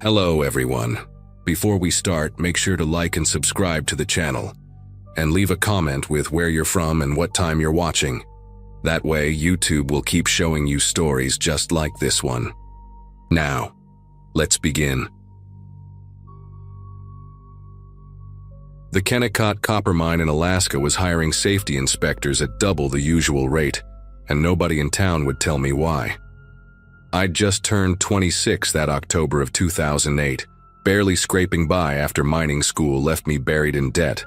Hello everyone. Before we start, make sure to like and subscribe to the channel, and leave a comment with where you're from and what time you're watching. That way, YouTube will keep showing you stories just like this one. Now, let's begin. The Kennecott copper mine in Alaska was hiring safety inspectors at double the usual rate, and nobody in town would tell me why. I'd just turned 26 that October of 2008, barely scraping by after mining school left me buried in debt,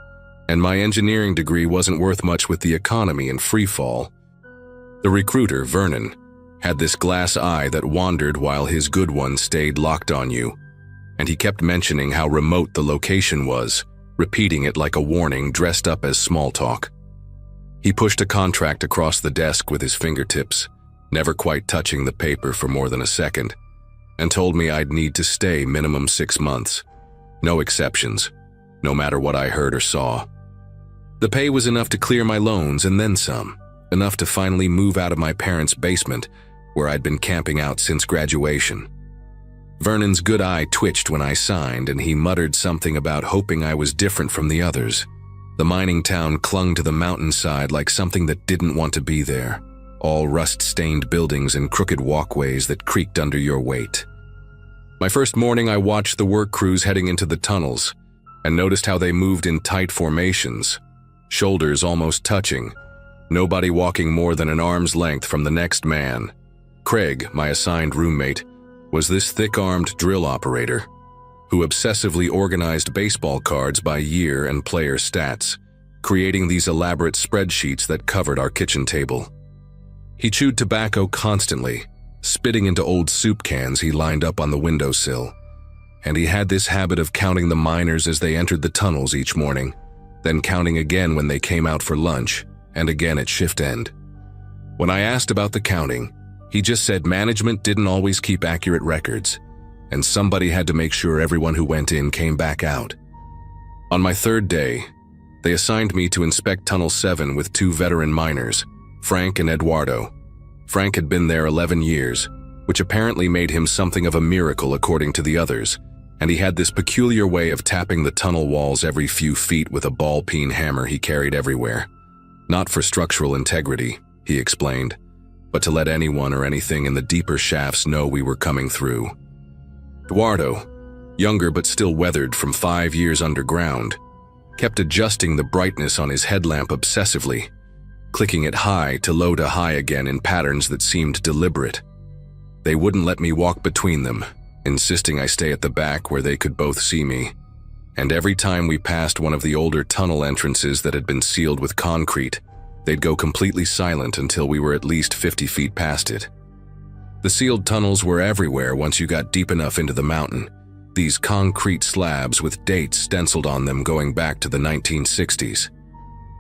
and my engineering degree wasn't worth much with the economy in free fall. The recruiter, Vernon, had this glass eye that wandered while his good one stayed locked on you, and he kept mentioning how remote the location was, repeating it like a warning dressed up as small talk. He pushed a contract across the desk with his fingertips, never quite touching the paper for more than a second, and told me I'd need to stay minimum 6 months. No exceptions, no matter what I heard or saw. The pay was enough to clear my loans and then some, enough to finally move out of my parents' basement, where I'd been camping out since graduation. Vernon's good eye twitched when I signed, and he muttered something about hoping I was different from the others. The mining town clung to the mountainside like something that didn't want to be there. All rust-stained buildings and crooked walkways that creaked under your weight. My first morning, I watched the work crews heading into the tunnels and noticed how they moved in tight formations, shoulders almost touching, nobody walking more than an arm's length from the next man. Craig, my assigned roommate, was this thick-armed drill operator who obsessively organized baseball cards by year and player stats, creating these elaborate spreadsheets that covered our kitchen table. He chewed tobacco constantly, spitting into old soup cans he lined up on the windowsill, and he had this habit of counting the miners as they entered the tunnels each morning, then counting again when they came out for lunch, and again at shift end. When I asked about the counting, he just said management didn't always keep accurate records, and somebody had to make sure everyone who went in came back out. On my third day, they assigned me to inspect Tunnel 7 with 2 veteran miners, Frank and Eduardo. Frank had been there 11 years, which apparently made him something of a miracle according to the others, and he had this peculiar way of tapping the tunnel walls every few feet with a ball-peen hammer he carried everywhere. Not for structural integrity, he explained, but to let anyone or anything in the deeper shafts know we were coming through. Eduardo, younger but still weathered from 5 years underground, kept adjusting the brightness on his headlamp obsessively, clicking it high to low to high again in patterns that seemed deliberate. They wouldn't let me walk between them, insisting I stay at the back where they could both see me. And every time we passed one of the older tunnel entrances that had been sealed with concrete, they'd go completely silent until we were at least 50 feet past it. The sealed tunnels were everywhere once you got deep enough into the mountain, these concrete slabs with dates stenciled on them going back to the 1960s.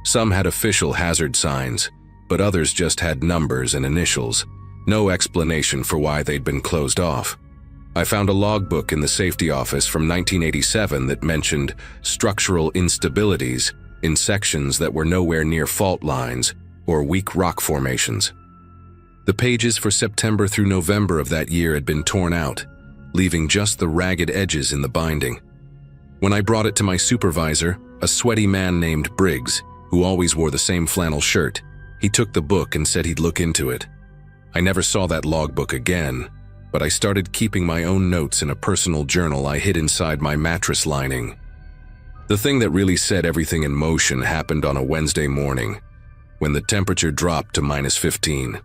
Some had official hazard signs, but others just had numbers and initials, no explanation for why they'd been closed off. I found a logbook in the safety office from 1987 that mentioned structural instabilities in sections that were nowhere near fault lines or weak rock formations. The pages for September through November of that year had been torn out, leaving just the ragged edges in the binding. When I brought it to my supervisor, a sweaty man named Briggs, who always wore the same flannel shirt, he took the book and said he'd look into it. I never saw that logbook again, but I started keeping my own notes in a personal journal I hid inside my mattress lining. The thing that really set everything in motion happened on a Wednesday morning, when the temperature dropped to -15.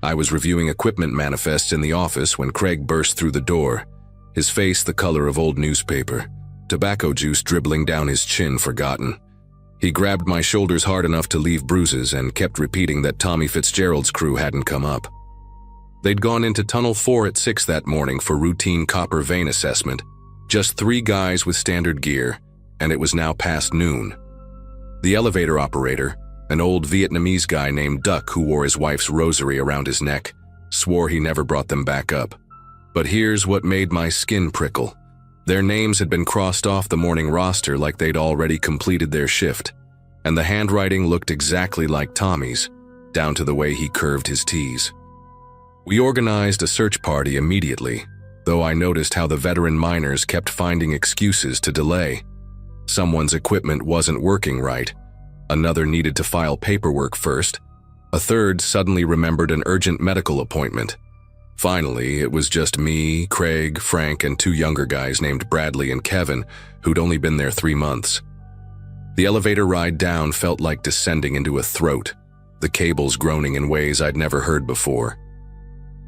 I was reviewing equipment manifests in the office when Craig burst through the door, his face the color of old newspaper, tobacco juice dribbling down his chin forgotten. He grabbed my shoulders hard enough to leave bruises and kept repeating that Tommy Fitzgerald's crew hadn't come up. They'd gone into Tunnel 4 at 6 that morning for routine copper vein assessment, just 3 guys with standard gear, and it was now past noon. The elevator operator, an old Vietnamese guy named Duck who wore his wife's rosary around his neck, swore he never brought them back up. But here's what made my skin prickle. Their names had been crossed off the morning roster like they'd already completed their shift, and the handwriting looked exactly like Tommy's, down to the way he curved his T's. We organized a search party immediately, though I noticed how the veteran miners kept finding excuses to delay. Someone's equipment wasn't working right. Another needed to file paperwork first. A third suddenly remembered an urgent medical appointment. Finally, it was just me, Craig, Frank, and two younger guys named Bradley and Kevin, who'd only been there 3 months. The elevator ride down felt like descending into a throat, the cables groaning in ways I'd never heard before.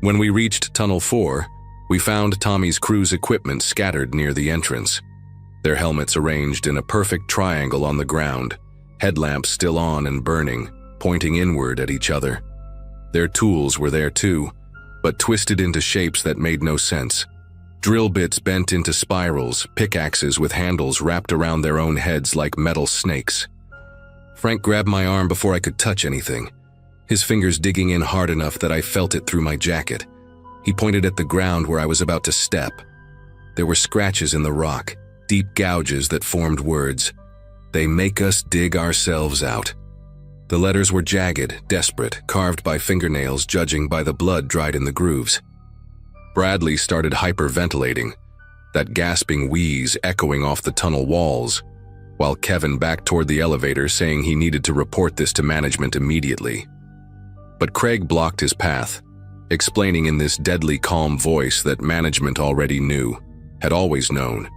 When we reached Tunnel 4, we found Tommy's crew's equipment scattered near the entrance. Their helmets arranged in a perfect triangle on the ground, headlamps still on and burning, pointing inward at each other. Their tools were there too, but twisted into shapes that made no sense. Drill bits bent into spirals, pickaxes with handles wrapped around their own heads like metal snakes. Frank grabbed my arm before I could touch anything, his fingers digging in hard enough that I felt it through my jacket. He pointed at the ground where I was about to step. There were scratches in the rock, deep gouges that formed words. "They make us dig ourselves out." The letters were jagged, desperate, carved by fingernails judging by the blood dried in the grooves. Bradley started hyperventilating, that gasping wheeze echoing off the tunnel walls, while Kevin backed toward the elevator saying he needed to report this to management immediately. But Craig blocked his path, explaining in this deadly calm voice that management already knew, had always known,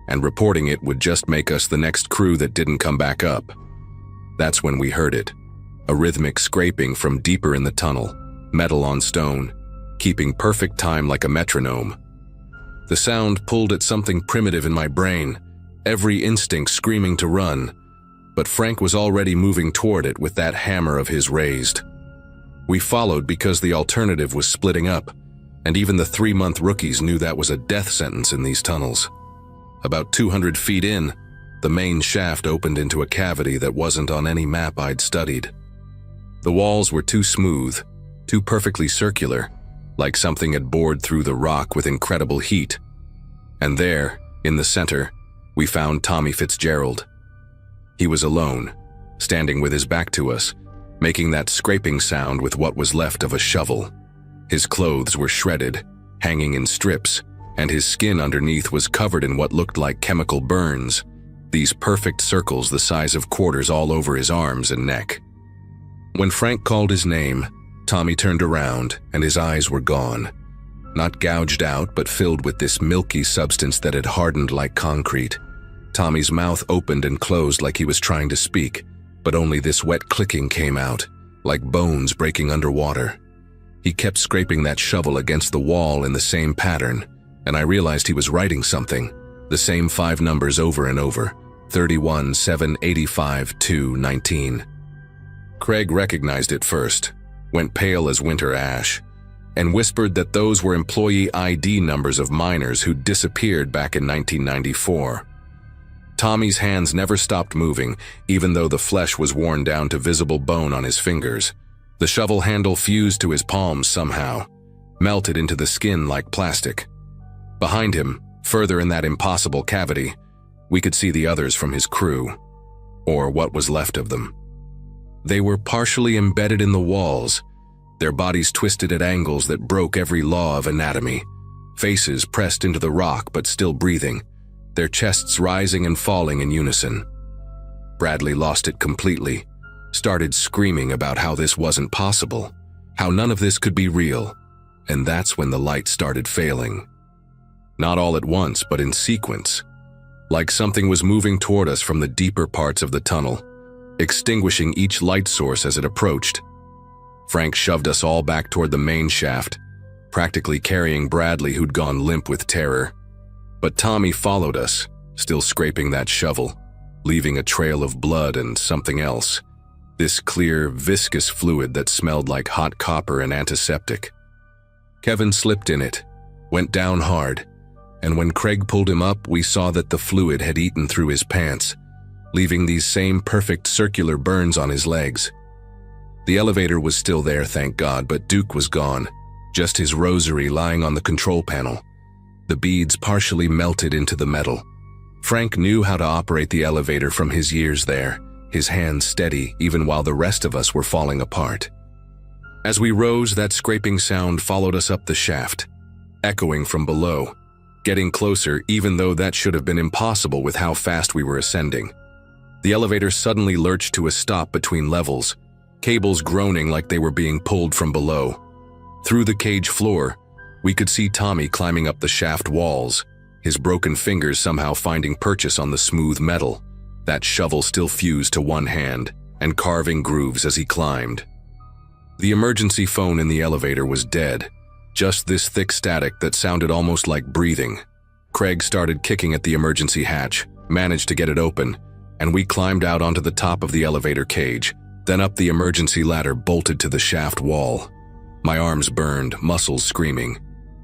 and reporting it would just make us the next crew that didn't come back up. That's when we heard it, a rhythmic scraping from deeper in the tunnel, metal on stone, keeping perfect time like a metronome. The sound pulled at something primitive in my brain, every instinct screaming to run, but Frank was already moving toward it with that hammer of his raised. We followed because the alternative was splitting up, and even the 3-month rookies knew that was a death sentence in these tunnels. About 200 feet in, the main shaft opened into a cavity that wasn't on any map I'd studied. The walls were too smooth, too perfectly circular, like something had bored through the rock with incredible heat. And there, in the center, we found Tommy Fitzgerald. He was alone, standing with his back to us, making that scraping sound with what was left of a shovel. His clothes were shredded, hanging in strips, and his skin underneath was covered in what looked like chemical burns, these perfect circles the size of quarters all over his arms and neck. When Frank called his name, Tommy turned around and his eyes were gone. Not gouged out, but filled with this milky substance that had hardened like concrete. Tommy's mouth opened and closed like he was trying to speak, but only this wet clicking came out, like bones breaking underwater. He kept scraping that shovel against the wall in the same pattern, and I realized he was writing something, the same 5 numbers over and over, 31, 7, 85, 2, 19. Craig recognized it first, went pale as winter ash, and whispered that those were employee ID numbers of miners who'd disappeared back in 1994. Tommy's hands never stopped moving, even though the flesh was worn down to visible bone on his fingers. The shovel handle fused to his palms somehow, melted into the skin like plastic. Behind him, further in that impossible cavity, we could see the others from his crew, or what was left of them. They were partially embedded in the walls, their bodies twisted at angles that broke every law of anatomy, faces pressed into the rock but still breathing, their chests rising and falling in unison. Bradley lost it completely, started screaming about how this wasn't possible, how none of this could be real, and that's when the light started failing. Not all at once, but in sequence, like something was moving toward us from the deeper parts of the tunnel, extinguishing each light source as it approached. Frank shoved us all back toward the main shaft, practically carrying Bradley, who'd gone limp with terror. But Tommy followed us, still scraping that shovel, leaving a trail of blood and something else, this clear, viscous fluid that smelled like hot copper and antiseptic. Kevin slipped in it, went down hard, and when Craig pulled him up, we saw that the fluid had eaten through his pants, leaving these same perfect circular burns on his legs. The elevator was still there, thank God, but Duke was gone, just his rosary lying on the control panel. The beads partially melted into the metal. Frank knew how to operate the elevator from his years there, his hands steady even while the rest of us were falling apart. As we rose, that scraping sound followed us up the shaft. echoing from below, getting closer even though that should have been impossible with how fast we were ascending. The elevator suddenly lurched to a stop between levels, cables groaning like they were being pulled from below. Through the cage floor, we could see Tommy climbing up the shaft walls, his broken fingers somehow finding purchase on the smooth metal, that shovel still fused to one hand, and carving grooves as he climbed. The emergency phone in the elevator was dead, just this thick static that sounded almost like breathing. Craig started kicking at the emergency hatch, managed to get it open, and we climbed out onto the top of the elevator cage, then up the emergency ladder bolted to the shaft wall. My arms burned, muscles screaming.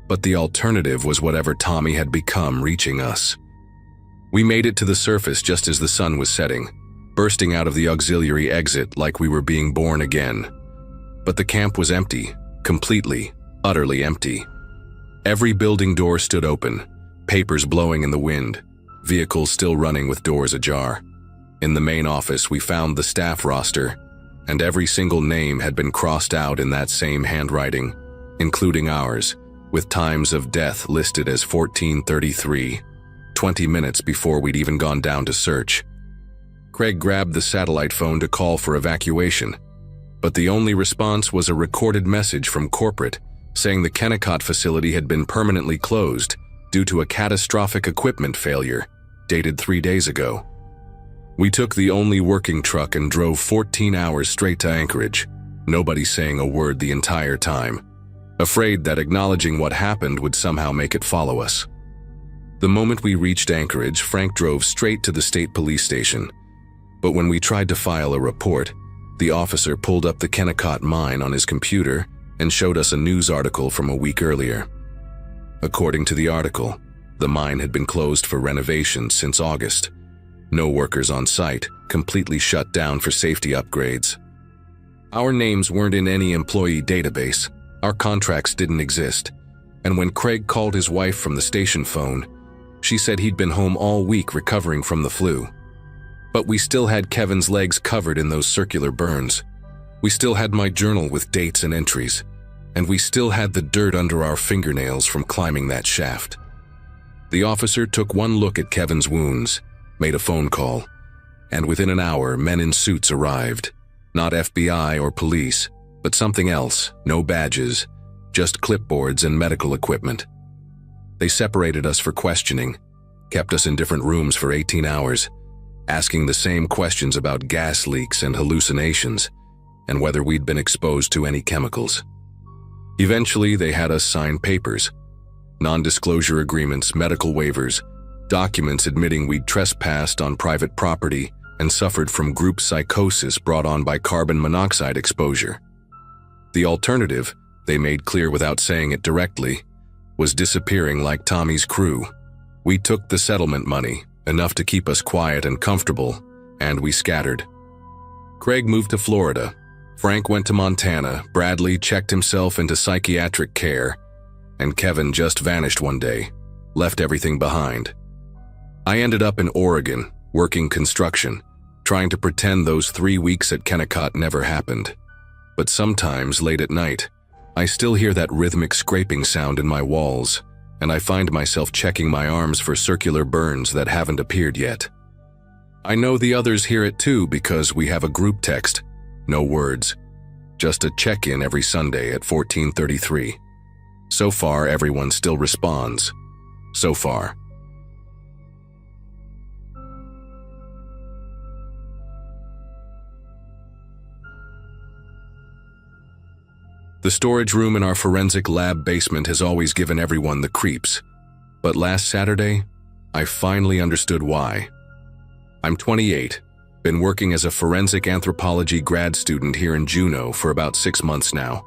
But the alternative was whatever Tommy had become reaching us. We made it to the surface just as the sun was setting, bursting out of the auxiliary exit like we were being born again. But the camp was empty, completely, utterly empty. Every building door stood open, papers blowing in the wind, vehicles still running with doors ajar. In the main office, we found the staff roster, and every single name had been crossed out in that same handwriting, including ours, with times of death listed as 14:33, 20 minutes before we'd even gone down to search. Craig grabbed the satellite phone to call for evacuation, but the only response was a recorded message from corporate saying the Kennecott facility had been permanently closed due to a catastrophic equipment failure, dated 3 days ago. We took the only working truck and drove 14 hours straight to Anchorage, nobody saying a word the entire time, afraid that acknowledging what happened would somehow make it follow us. The moment we reached Anchorage, Frank drove straight to the state police station. But when we tried to file a report, the officer pulled up the Kennecott mine on his computer and showed us a news article from a week earlier. According to the article, the mine had been closed for renovations since August. No workers on site, completely shut down for safety upgrades. Our names weren't in any employee database. Our contracts didn't exist, and when Craig called his wife from the station phone, she said he'd been home all week recovering from the flu. But we still had Kevin's legs covered in those circular burns. We still had my journal with dates and entries, and we still had the dirt under our fingernails from climbing that shaft. The officer took one look at Kevin's wounds, made a phone call, and within an hour, men in suits arrived. Not FBI or police, but something else, no badges, just clipboards and medical equipment. They separated us for questioning, kept us in different rooms for 18 hours, asking the same questions about gas leaks and hallucinations, and whether we'd been exposed to any chemicals. Eventually, they had us sign papers, non-disclosure agreements, medical waivers, documents admitting we'd trespassed on private property and suffered from group psychosis brought on by carbon monoxide exposure. The alternative, they made clear without saying it directly, was disappearing like Tommy's crew. We took the settlement money, enough to keep us quiet and comfortable, and we scattered. Craig moved to Florida. Frank went to Montana. Bradley checked himself into psychiatric care, and Kevin just vanished one day, left everything behind. I ended up in Oregon, working construction, trying to pretend those 3 weeks at Kennecott never happened. But sometimes, late at night, I still hear that rhythmic scraping sound in my walls, and I find myself checking my arms for circular burns that haven't appeared yet. I know the others hear it too because we have a group text, no words, just a check-in every Sunday at 14:33. So far, everyone still responds. So far. The storage room in our forensic lab basement has always given everyone the creeps, but last Saturday, I finally understood why. I'm 28, been working as a forensic anthropology grad student here in Juneau for about 6 months now,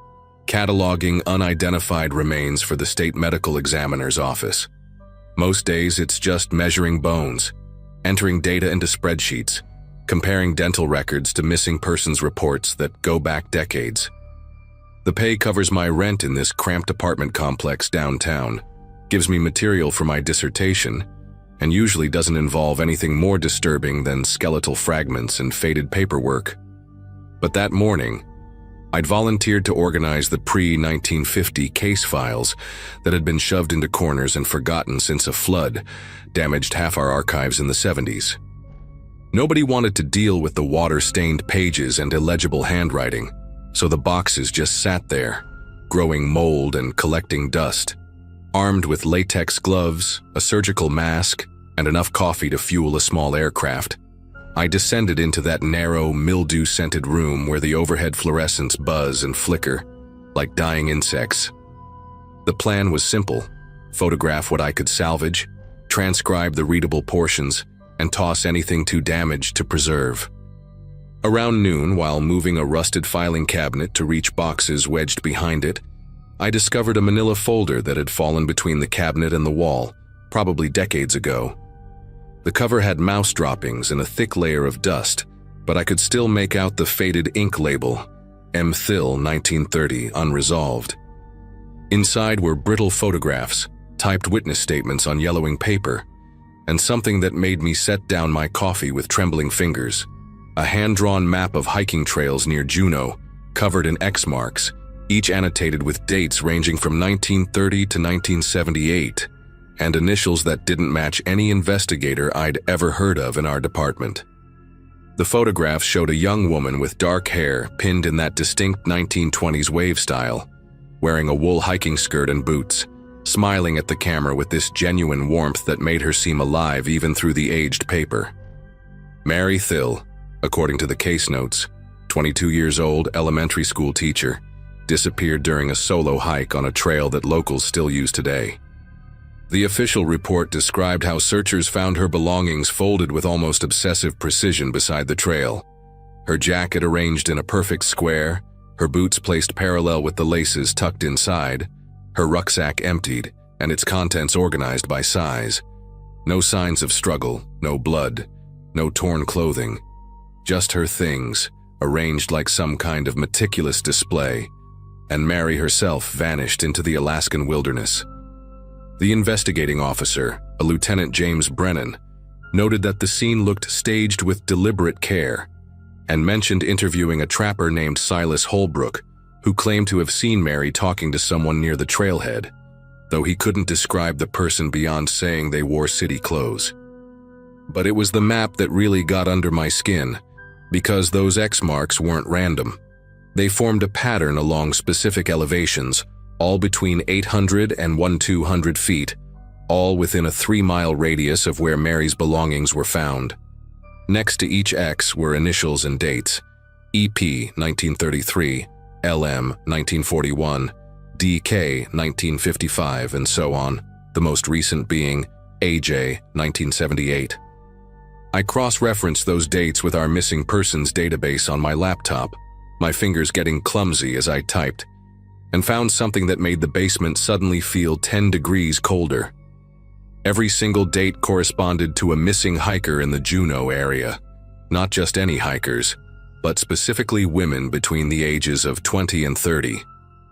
cataloging unidentified remains for the state medical examiner's office. Most days it's just measuring bones, entering data into spreadsheets, comparing dental records to missing persons reports that go back decades. The pay covers my rent in this cramped apartment complex downtown, gives me material for my dissertation, and usually doesn't involve anything more disturbing than skeletal fragments and faded paperwork. But that morning, I'd volunteered to organize the pre-1950 case files that had been shoved into corners and forgotten since a flood damaged half our archives in the 70s. Nobody wanted to deal with the water-stained pages and illegible handwriting, so the boxes just sat there, growing mold and collecting dust. Armed with latex gloves, a surgical mask, and enough coffee to fuel a small aircraft, I descended into that narrow, mildew-scented room where the overhead fluorescents buzz and flicker like dying insects. The plan was simple: photograph what I could salvage, transcribe the readable portions, and toss anything too damaged to preserve. Around noon, while moving a rusted filing cabinet to reach boxes wedged behind it, I discovered a manila folder that had fallen between the cabinet and the wall, probably decades ago. The cover had mouse droppings and a thick layer of dust, but I could still make out the faded ink label, M. Thill, 1930, unresolved. Inside were brittle photographs, typed witness statements on yellowing paper, and something that made me set down my coffee with trembling fingers: a hand-drawn map of hiking trails near Juneau, covered in X marks, each annotated with dates ranging from 1930 to 1978, and initials that didn't match any investigator I'd ever heard of in our department. The photographs showed a young woman with dark hair pinned in that distinct 1920s wave style, wearing a wool hiking skirt and boots, smiling at the camera with this genuine warmth that made her seem alive even through the aged paper. Mary Thill, according to the case notes, 22 years old, elementary school teacher, disappeared during a solo hike on a trail that locals still use today. The official report described how searchers found her belongings folded with almost obsessive precision beside the trail, her jacket arranged in a perfect square, her boots placed parallel with the laces tucked inside, her rucksack emptied, and its contents organized by size. No signs of struggle, no blood, no torn clothing, just her things, arranged like some kind of meticulous display, and Mary herself vanished into the Alaskan wilderness. The investigating officer, a Lieutenant James Brennan, noted that the scene looked staged with deliberate care, and mentioned interviewing a trapper named Silas Holbrook, who claimed to have seen Mary talking to someone near the trailhead, though he couldn't describe the person beyond saying they wore city clothes. But it was the map that really got under my skin, because those X marks weren't random. They formed a pattern along specific elevations, all between 800 and 1,200 feet, all within a 3-mile radius of where Mary's belongings were found. Next to each X were initials and dates: EP 1933, LM 1941, DK 1955, and so on, the most recent being AJ 1978. I cross-referenced those dates with our missing persons database on my laptop, my fingers getting clumsy as I typed, and found something that made the basement suddenly feel 10 degrees colder. Every single date corresponded to a missing hiker in the Juneau area. Not just any hikers, but specifically women between the ages of 20 and 30,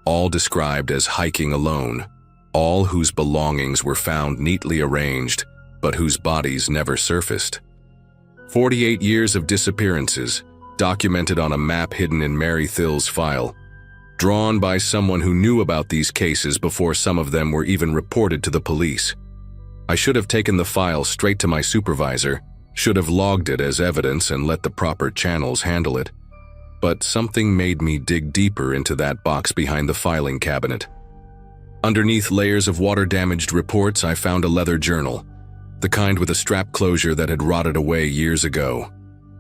all described as hiking alone, all whose belongings were found neatly arranged, but whose bodies never surfaced. 48 years of disappearances, documented on a map hidden in Mary Thill's file, drawn by someone who knew about these cases before some of them were even reported to the police. I should have taken the file straight to my supervisor, should have logged it as evidence and let the proper channels handle it. But something made me dig deeper into that box behind the filing cabinet. Underneath layers of water-damaged reports, I found a leather journal, the kind with a strap closure that had rotted away years ago.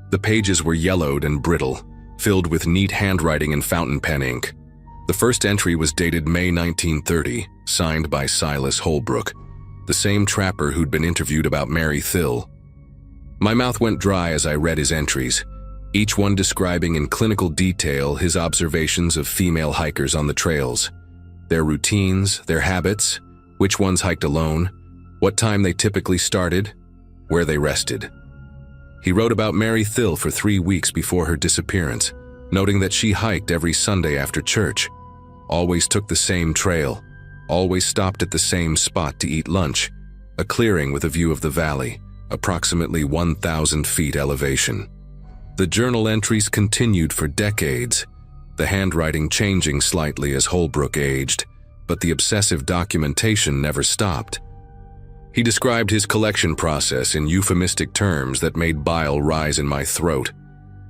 The pages were yellowed and brittle, filled with neat handwriting and fountain pen ink. The first entry was dated May 1930, signed by Silas Holbrook, the same trapper who'd been interviewed about Mary Thill. My mouth went dry as I read his entries, each one describing in clinical detail his observations of female hikers on the trails, their routines, their habits, which ones hiked alone, what time they typically started, where they rested. He wrote about Mary Thill for 3 weeks before her disappearance, noting that she hiked every Sunday after church, always took the same trail, always stopped at the same spot to eat lunch, a clearing with a view of the valley, approximately 1,000 feet elevation. The journal entries continued for decades, the handwriting changing slightly as Holbrook aged, but the obsessive documentation never stopped. He described his collection process in euphemistic terms that made bile rise in my throat.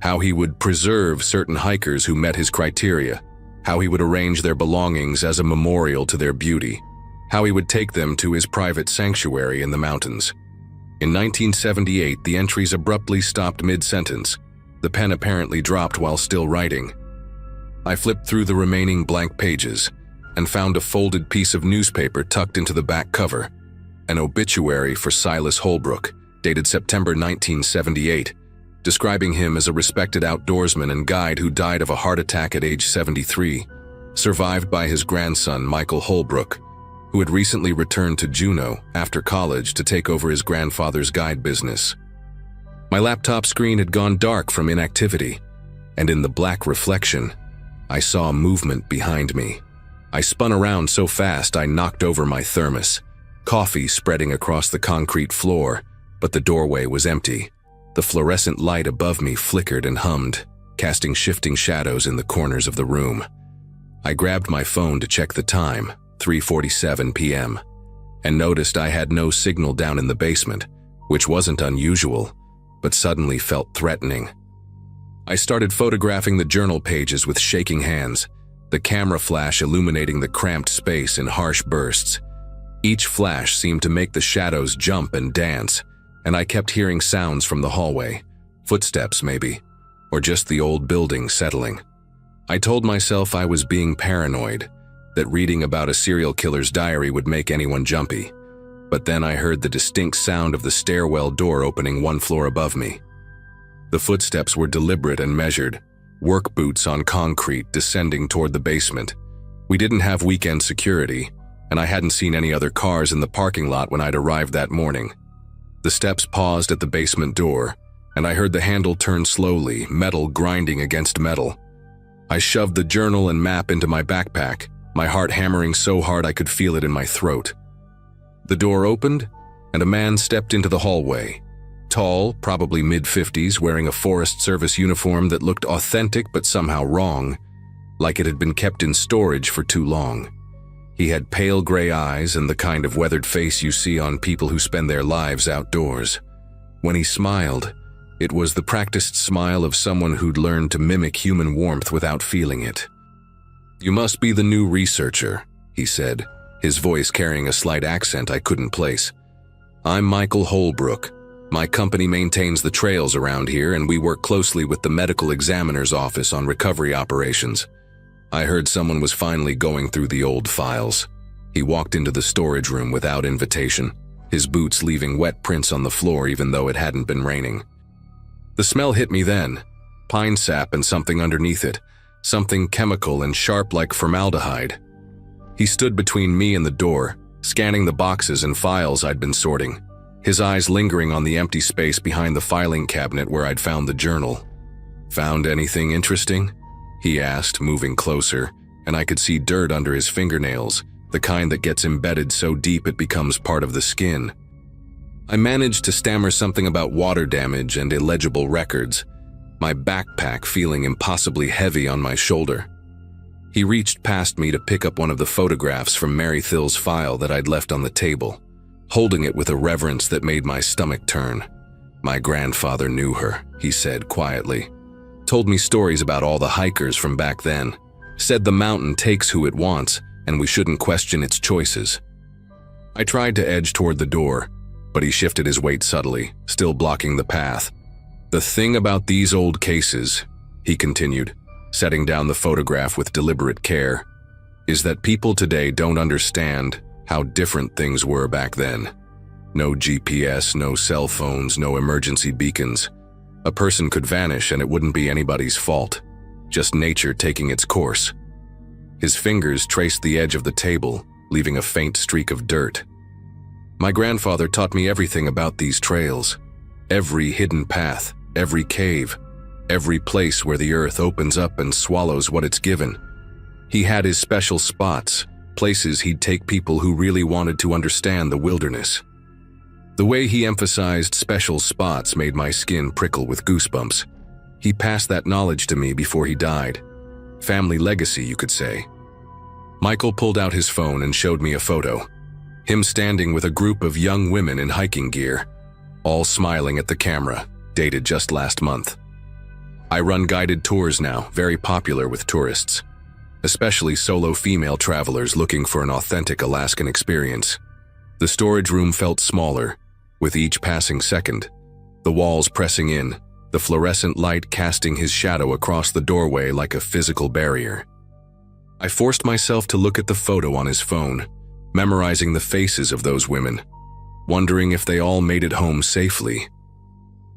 How he would preserve certain hikers who met his criteria, how he would arrange their belongings as a memorial to their beauty, how he would take them to his private sanctuary in the mountains. In 1978, the entries abruptly stopped mid-sentence. The pen apparently dropped while still writing. I flipped through the remaining blank pages and found a folded piece of newspaper tucked into the back cover, an obituary for Silas Holbrook, dated September 1978, describing him as a respected outdoorsman and guide who died of a heart attack at age 73, survived by his grandson Michael Holbrook, who had recently returned to Juneau after college to take over his grandfather's guide business. My laptop screen had gone dark from inactivity, and in the black reflection, I saw movement behind me. I spun around so fast I knocked over my thermos, coffee spreading across the concrete floor, but the doorway was empty. The fluorescent light above me flickered and hummed, casting shifting shadows in the corners of the room. I grabbed my phone to check the time, 3:47 p.m., and noticed I had no signal down in the basement, which wasn't unusual, but suddenly felt threatening. I started photographing the journal pages with shaking hands, the camera flash illuminating the cramped space in harsh bursts. Each flash seemed to make the shadows jump and dance, and I kept hearing sounds from the hallway, footsteps maybe, or just the old building settling. I told myself I was being paranoid, that reading about a serial killer's diary would make anyone jumpy. But then I heard the distinct sound of the stairwell door opening one floor above me. The footsteps were deliberate and measured, work boots on concrete descending toward the basement. We didn't have weekend security, and I hadn't seen any other cars in the parking lot when I'd arrived that morning. The steps paused at the basement door, and I heard the handle turn slowly, metal grinding against metal. I shoved the journal and map into my backpack, my heart hammering so hard I could feel it in my throat. The door opened, and a man stepped into the hallway. Tall, probably mid-50s, wearing a Forest Service uniform that looked authentic but somehow wrong, like it had been kept in storage for too long. He had pale gray eyes and the kind of weathered face you see on people who spend their lives outdoors. When he smiled, it was the practiced smile of someone who'd learned to mimic human warmth without feeling it. "You must be the new researcher," he said, his voice carrying a slight accent I couldn't place. "I'm Michael Holbrook. My company maintains the trails around here, and we work closely with the medical examiner's office on recovery operations. I heard someone was finally going through the old files." He walked into the storage room without invitation, his boots leaving wet prints on the floor even though it hadn't been raining. The smell hit me then, pine sap and something underneath it, something chemical and sharp like formaldehyde. He stood between me and the door, scanning the boxes and files I'd been sorting, his eyes lingering on the empty space behind the filing cabinet where I'd found the journal. "Found anything interesting?" he asked, moving closer, and I could see dirt under his fingernails, the kind that gets embedded so deep it becomes part of the skin. I managed to stammer something about water damage and illegible records, my backpack feeling impossibly heavy on my shoulder. He reached past me to pick up one of the photographs from Mary Thill's file that I'd left on the table, holding it with a reverence that made my stomach turn. "My grandfather knew her," he said quietly. "Told me stories about all the hikers from back then. Said the mountain takes who it wants, and we shouldn't question its choices." I tried to edge toward the door, but he shifted his weight subtly, still blocking the path. "The thing about these old cases," he continued, setting down the photograph with deliberate care, "is that people today don't understand how different things were back then. No GPS, no cell phones, no emergency beacons. A person could vanish and it wouldn't be anybody's fault, just nature taking its course." His fingers traced the edge of the table, leaving a faint streak of dirt. "My grandfather taught me everything about these trails. Every hidden path, every cave, every place where the earth opens up and swallows what it's given. He had his special spots, places he'd take people who really wanted to understand the wilderness." The way he emphasized special spots made my skin prickle with goosebumps. He passed that knowledge to me before he died. Family legacy, you could say. Michael pulled out his phone and showed me a photo. Him standing with a group of young women in hiking gear, all smiling at the camera, dated just last month. I run guided tours now, very popular with tourists, especially solo female travelers looking for an authentic Alaskan experience. The storage room felt smaller, with each passing second, the walls pressing in, the fluorescent light casting his shadow across the doorway like a physical barrier. I forced myself to look at the photo on his phone, memorizing the faces of those women, wondering if they all made it home safely.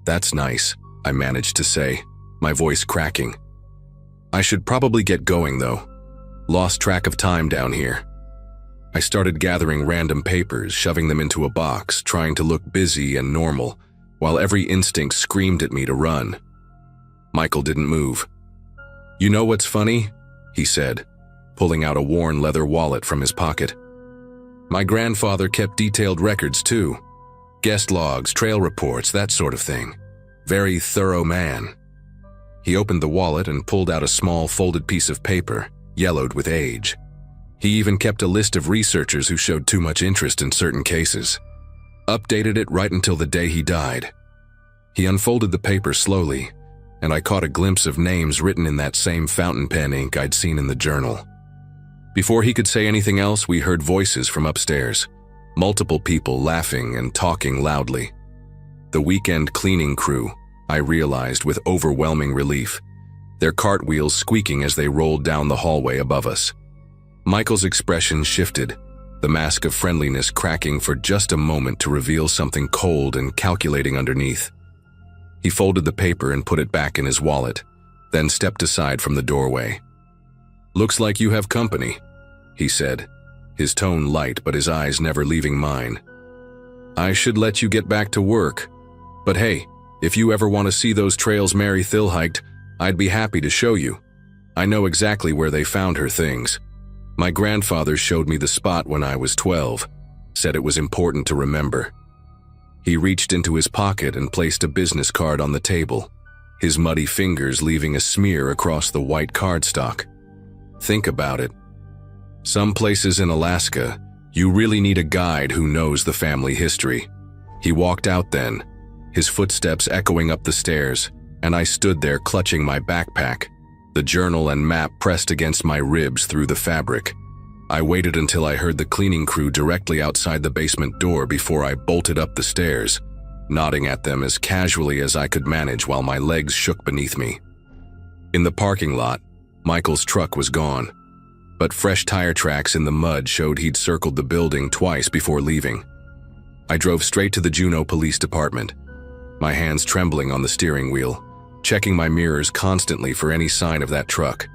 "That's nice," I managed to say, my voice cracking. I should probably get going, though. Lost track of time down here. I started gathering random papers, shoving them into a box, trying to look busy and normal, while every instinct screamed at me to run. Michael didn't move. "You know what's funny?" he said, pulling out a worn leather wallet from his pocket. "My grandfather kept detailed records too. Guest logs, trail reports, that sort of thing. Very thorough man." He opened the wallet and pulled out a small folded piece of paper, yellowed with age. He even kept a list of researchers who showed too much interest in certain cases. Updated it right until the day he died. He unfolded the paper slowly, and I caught a glimpse of names written in that same fountain pen ink I'd seen in the journal. Before he could say anything else, we heard voices from upstairs, multiple people laughing and talking loudly. The weekend cleaning crew, I realized with overwhelming relief, their cartwheels squeaking as they rolled down the hallway above us. Michael's expression shifted, the mask of friendliness cracking for just a moment to reveal something cold and calculating underneath. He folded the paper and put it back in his wallet, then stepped aside from the doorway. "Looks like you have company," he said, his tone light but his eyes never leaving mine. "I should let you get back to work. But hey, if you ever want to see those trails Mary Thill hiked, I'd be happy to show you. I know exactly where they found her things. My grandfather showed me the spot when I was 12, said it was important to remember." He reached into his pocket and placed a business card on the table, his muddy fingers leaving a smear across the white cardstock. "Think about it. Some places in Alaska, you really need a guide who knows the family history." He walked out then, his footsteps echoing up the stairs, and I stood there clutching my backpack, the journal and map pressed against my ribs through the fabric. I waited until I heard the cleaning crew directly outside the basement door before I bolted up the stairs, nodding at them as casually as I could manage while my legs shook beneath me. In the parking lot, Michael's truck was gone, but fresh tire tracks in the mud showed he'd circled the building twice before leaving. I drove straight to the Juneau Police Department, my hands trembling on the steering wheel, checking my mirrors constantly for any sign of that truck.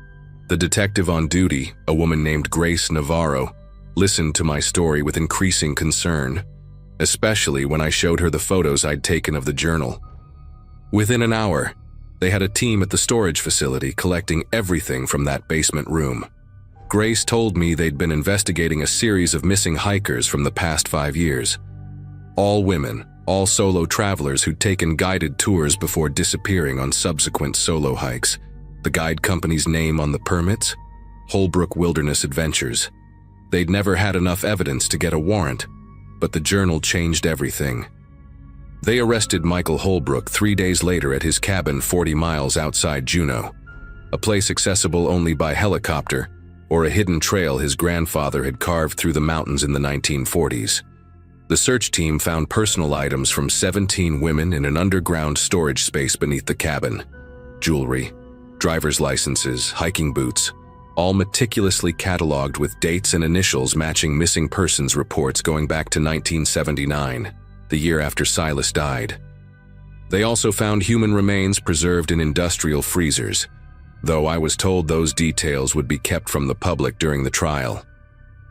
The detective on duty, a woman named Grace Navarro, listened to my story with increasing concern, especially when I showed her the photos I'd taken of the journal. Within an hour, they had a team at the storage facility collecting everything from that basement room. Grace told me they'd been investigating a series of missing hikers from the past 5 years. All women, all solo travelers who'd taken guided tours before disappearing on subsequent solo hikes. The guide company's name on the permits? Holbrook Wilderness Adventures. They'd never had enough evidence to get a warrant, but the journal changed everything. They arrested Michael Holbrook 3 days later at his cabin 40 miles outside Juneau, a place accessible only by helicopter or a hidden trail his grandfather had carved through the mountains in the 1940s. The search team found personal items from 17 women in an underground storage space beneath the cabin. Jewelry, driver's licenses, hiking boots, all meticulously cataloged with dates and initials matching missing persons reports going back to 1979, the year after Silas died. They also found human remains preserved in industrial freezers, though I was told those details would be kept from the public during the trial.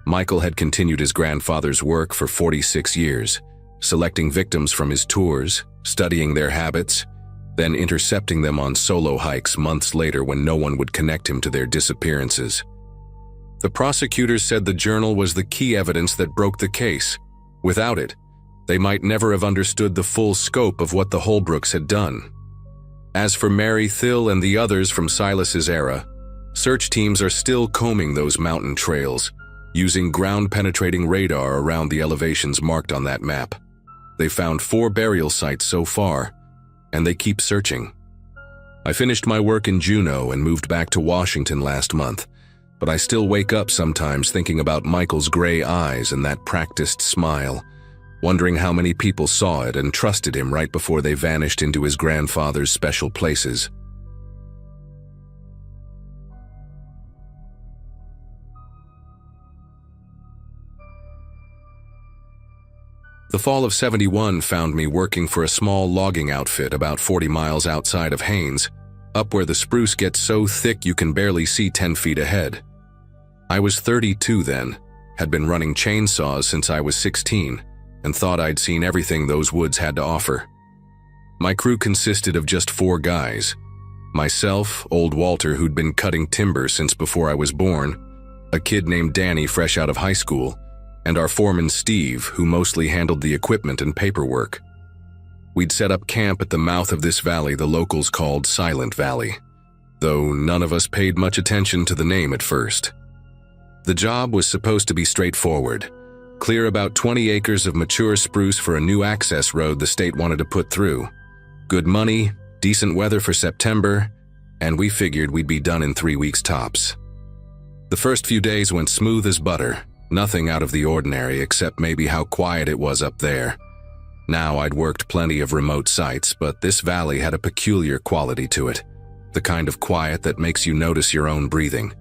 Michael had continued his grandfather's work for 46 years, selecting victims from his tours, studying their habits, then intercepting them on solo hikes months later when no one would connect him to their disappearances. The prosecutors said the journal was the key evidence that broke the case. Without it, they might never have understood the full scope of what the Holbrooks had done. As for Mary Thill and the others from Silas's era, Search teams are still combing those mountain trails, using ground-penetrating radar around the elevations marked on that map. They found 4 burial sites so far, and they keep searching. I finished my work in Juneau and moved back to Washington last month, but I still wake up sometimes thinking about Michael's gray eyes and that practiced smile, wondering how many people saw it and trusted him right before they vanished into his grandfather's special places. The fall of '71 found me working for a small logging outfit about 40 miles outside of Haines, up where the spruce gets so thick you can barely see 10 feet ahead. I was 32 then, had been running chainsaws since I was 16, and thought I'd seen everything those woods had to offer. My crew consisted of just 4 guys: myself, old Walter who'd been cutting timber since before I was born, a kid named Danny fresh out of high school, and our foreman Steve, who mostly handled the equipment and paperwork. We'd set up camp at the mouth of this valley the locals called Silent Valley, though none of us paid much attention to the name at first. The job was supposed to be straightforward: clear about 20 acres of mature spruce for a new access road the state wanted to put through. Good money, decent weather for September, and we figured we'd be done in 3 weeks tops. The first few days went smooth as butter. Nothing out of the ordinary except maybe how quiet it was up there. Now I'd worked plenty of remote sites, but this valley had a peculiar quality to it, the kind of quiet that makes you notice your own breathing.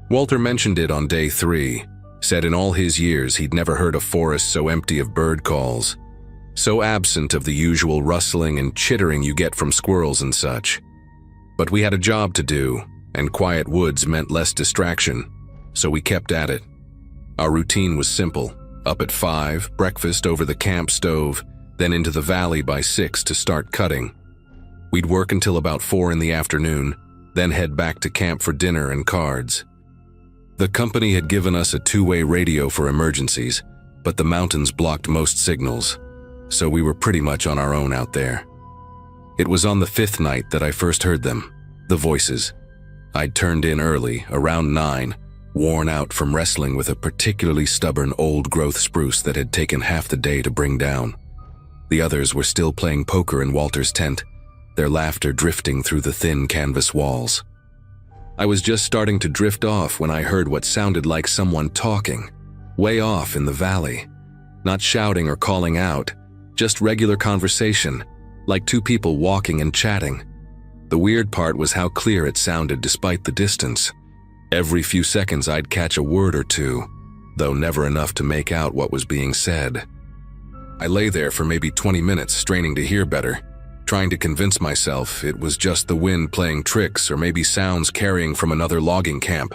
Walter mentioned it on day 3, said in all his years he'd never heard a forest so empty of bird calls, so absent of the usual rustling and chittering you get from squirrels and such. But we had a job to do, and quiet woods meant less distraction, so we kept at it. Our routine was simple: up at 5, breakfast over the camp stove, then into the valley by 6 to start cutting. We'd work until about 4 in the afternoon, then head back to camp for dinner and cards. The company had given us a 2-way radio for emergencies, but the mountains blocked most signals, so we were pretty much on our own out there. It was on the 5th night that I first heard them, the voices. I'd turned in early, around 9, worn out from wrestling with a particularly stubborn old-growth spruce that had taken half the day to bring down. The others were still playing poker in Walter's tent, their laughter drifting through the thin canvas walls. I was just starting to drift off when I heard what sounded like someone talking, way off in the valley. Not shouting or calling out, just regular conversation, like 2 people walking and chatting. The weird part was how clear it sounded despite the distance. Every few seconds I'd catch a word or 2, though never enough to make out what was being said. I lay there for maybe 20 minutes straining to hear better, trying to convince myself it was just the wind playing tricks or maybe sounds carrying from another logging camp.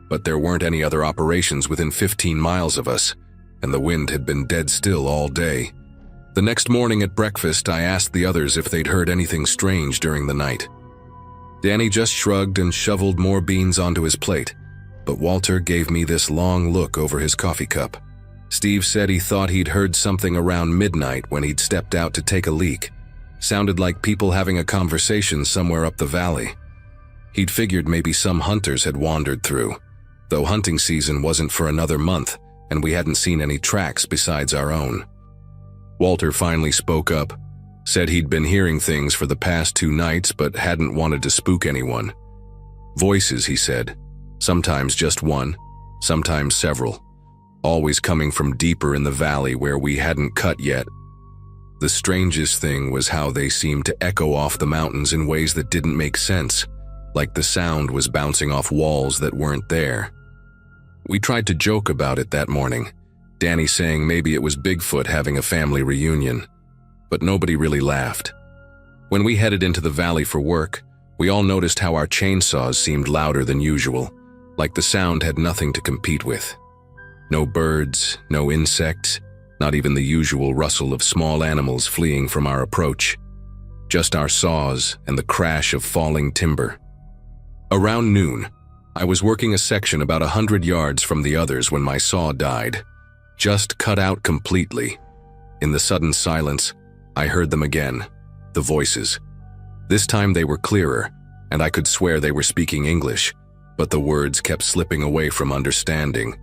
But there weren't any other operations within 15 miles of us, and the wind had been dead still all day. The next morning at breakfast, I asked the others if they'd heard anything strange during the night. Danny just shrugged and shoveled more beans onto his plate, but Walter gave me this long look over his coffee cup. Steve said he thought he'd heard something around midnight when he'd stepped out to take a leak. Sounded like people having a conversation somewhere up the valley. He'd figured maybe some hunters had wandered through, though hunting season wasn't for another month, and we hadn't seen any tracks besides our own. Walter finally spoke up. Said he'd been hearing things for the past 2 nights but hadn't wanted to spook anyone. Voices, he said. Sometimes just one, sometimes several. Always coming from deeper in the valley where we hadn't cut yet. The strangest thing was how they seemed to echo off the mountains in ways that didn't make sense, like the sound was bouncing off walls that weren't there. We tried to joke about it that morning, Danny saying maybe it was Bigfoot having a family reunion. But nobody really laughed. When we headed into the valley for work, we all noticed how our chainsaws seemed louder than usual, like the sound had nothing to compete with. No birds, no insects, not even the usual rustle of small animals fleeing from our approach. Just our saws and the crash of falling timber. Around noon, I was working a section about 100 yards from the others when my saw died, just cut out completely. In the sudden silence, I heard them again, the voices. This time they were clearer, and I could swear they were speaking English, but the words kept slipping away from understanding,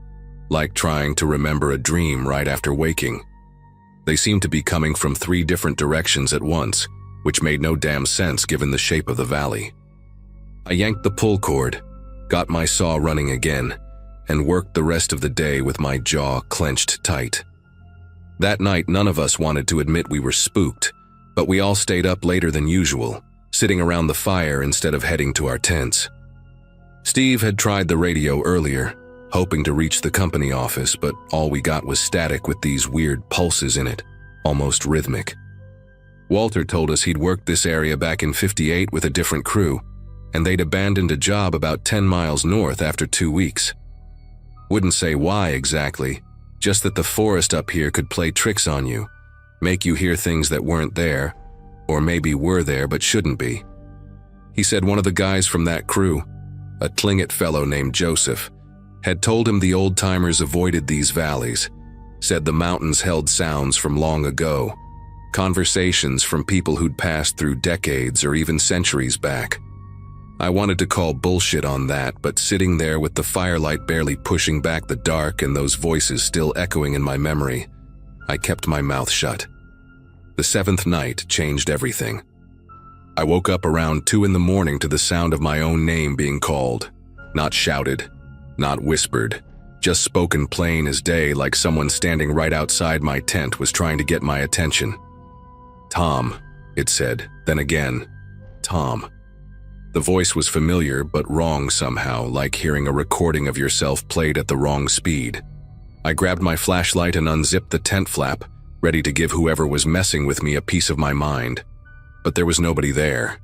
like trying to remember a dream right after waking. They seemed to be coming from 3 different directions at once, which made no damn sense given the shape of the valley. I yanked the pull cord, got my saw running again, and worked the rest of the day with my jaw clenched tight. That night, none of us wanted to admit we were spooked, but we all stayed up later than usual, sitting around the fire instead of heading to our tents. Steve had tried the radio earlier, hoping to reach the company office, but all we got was static with these weird pulses in it, almost rhythmic. Walter told us he'd worked this area back in '58 with a different crew, and they'd abandoned a job about 10 miles north after 2 weeks. Wouldn't say why exactly, just that the forest up here could play tricks on you, make you hear things that weren't there, or maybe were there but shouldn't be. He said one of the guys from that crew, a Tlingit fellow named Joseph, had told him the old-timers avoided these valleys, said the mountains held sounds from long ago, conversations from people who'd passed through decades or even centuries back. I wanted to call bullshit on that, but sitting there with the firelight barely pushing back the dark and those voices still echoing in my memory, I kept my mouth shut. The 7th night changed everything. I woke up around 2 in the morning to the sound of my own name being called. Not shouted, not whispered, just spoken plain as day, like someone standing right outside my tent was trying to get my attention. "Tom," it said, then again, "Tom." The voice was familiar but wrong somehow, like hearing a recording of yourself played at the wrong speed. I grabbed my flashlight and unzipped the tent flap, ready to give whoever was messing with me a piece of my mind. But there was nobody there.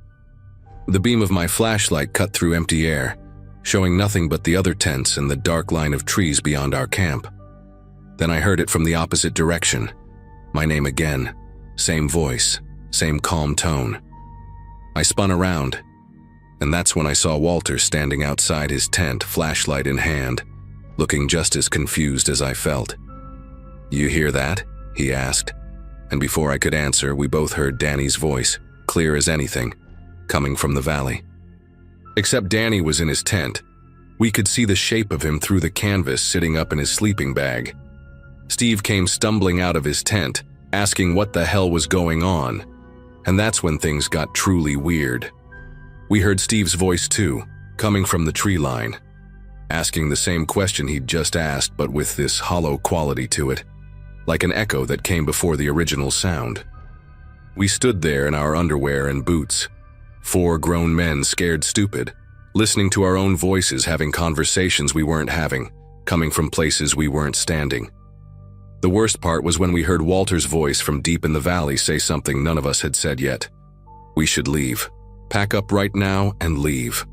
The beam of my flashlight cut through empty air, showing nothing but the other tents and the dark line of trees beyond our camp. Then I heard it from the opposite direction. My name again. Same voice, same calm tone. I spun around, and that's when I saw Walter standing outside his tent, flashlight in hand, looking just as confused as I felt. "You hear that?" he asked, and before I could answer, we both heard Danny's voice, clear as anything, coming from the valley. Except Danny was in his tent. We could see the shape of him through the canvas sitting up in his sleeping bag. Steve came stumbling out of his tent, asking what the hell was going on, and that's when things got truly weird. We heard Steve's voice too, coming from the tree line, asking the same question he'd just asked, but with this hollow quality to it, like an echo that came before the original sound. We stood there in our underwear and boots, 4 grown men scared stupid, listening to our own voices having conversations we weren't having, coming from places we weren't standing. The worst part was when we heard Walter's voice from deep in the valley say something none of us had said yet. We should leave. Pack up right now and leave.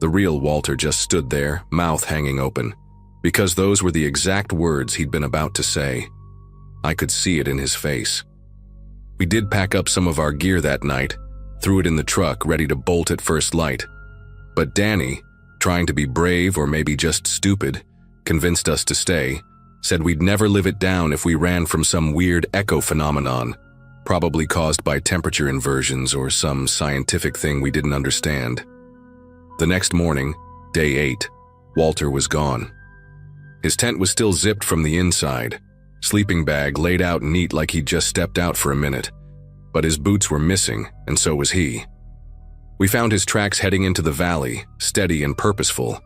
The real Walter just stood there, mouth hanging open, because those were the exact words he'd been about to say. I could see it in his face. We did pack up some of our gear that night, threw it in the truck, ready to bolt at first light. But Danny, trying to be brave or maybe just stupid, convinced us to stay, said we'd never live it down if we ran from some weird echo phenomenon, probably caused by temperature inversions or some scientific thing we didn't understand. The next morning, day 8, Walter was gone. His tent was still zipped from the inside, sleeping bag laid out neat like he'd just stepped out for a minute, but his boots were missing, and so was he. We found his tracks heading into the valley, steady and purposeful,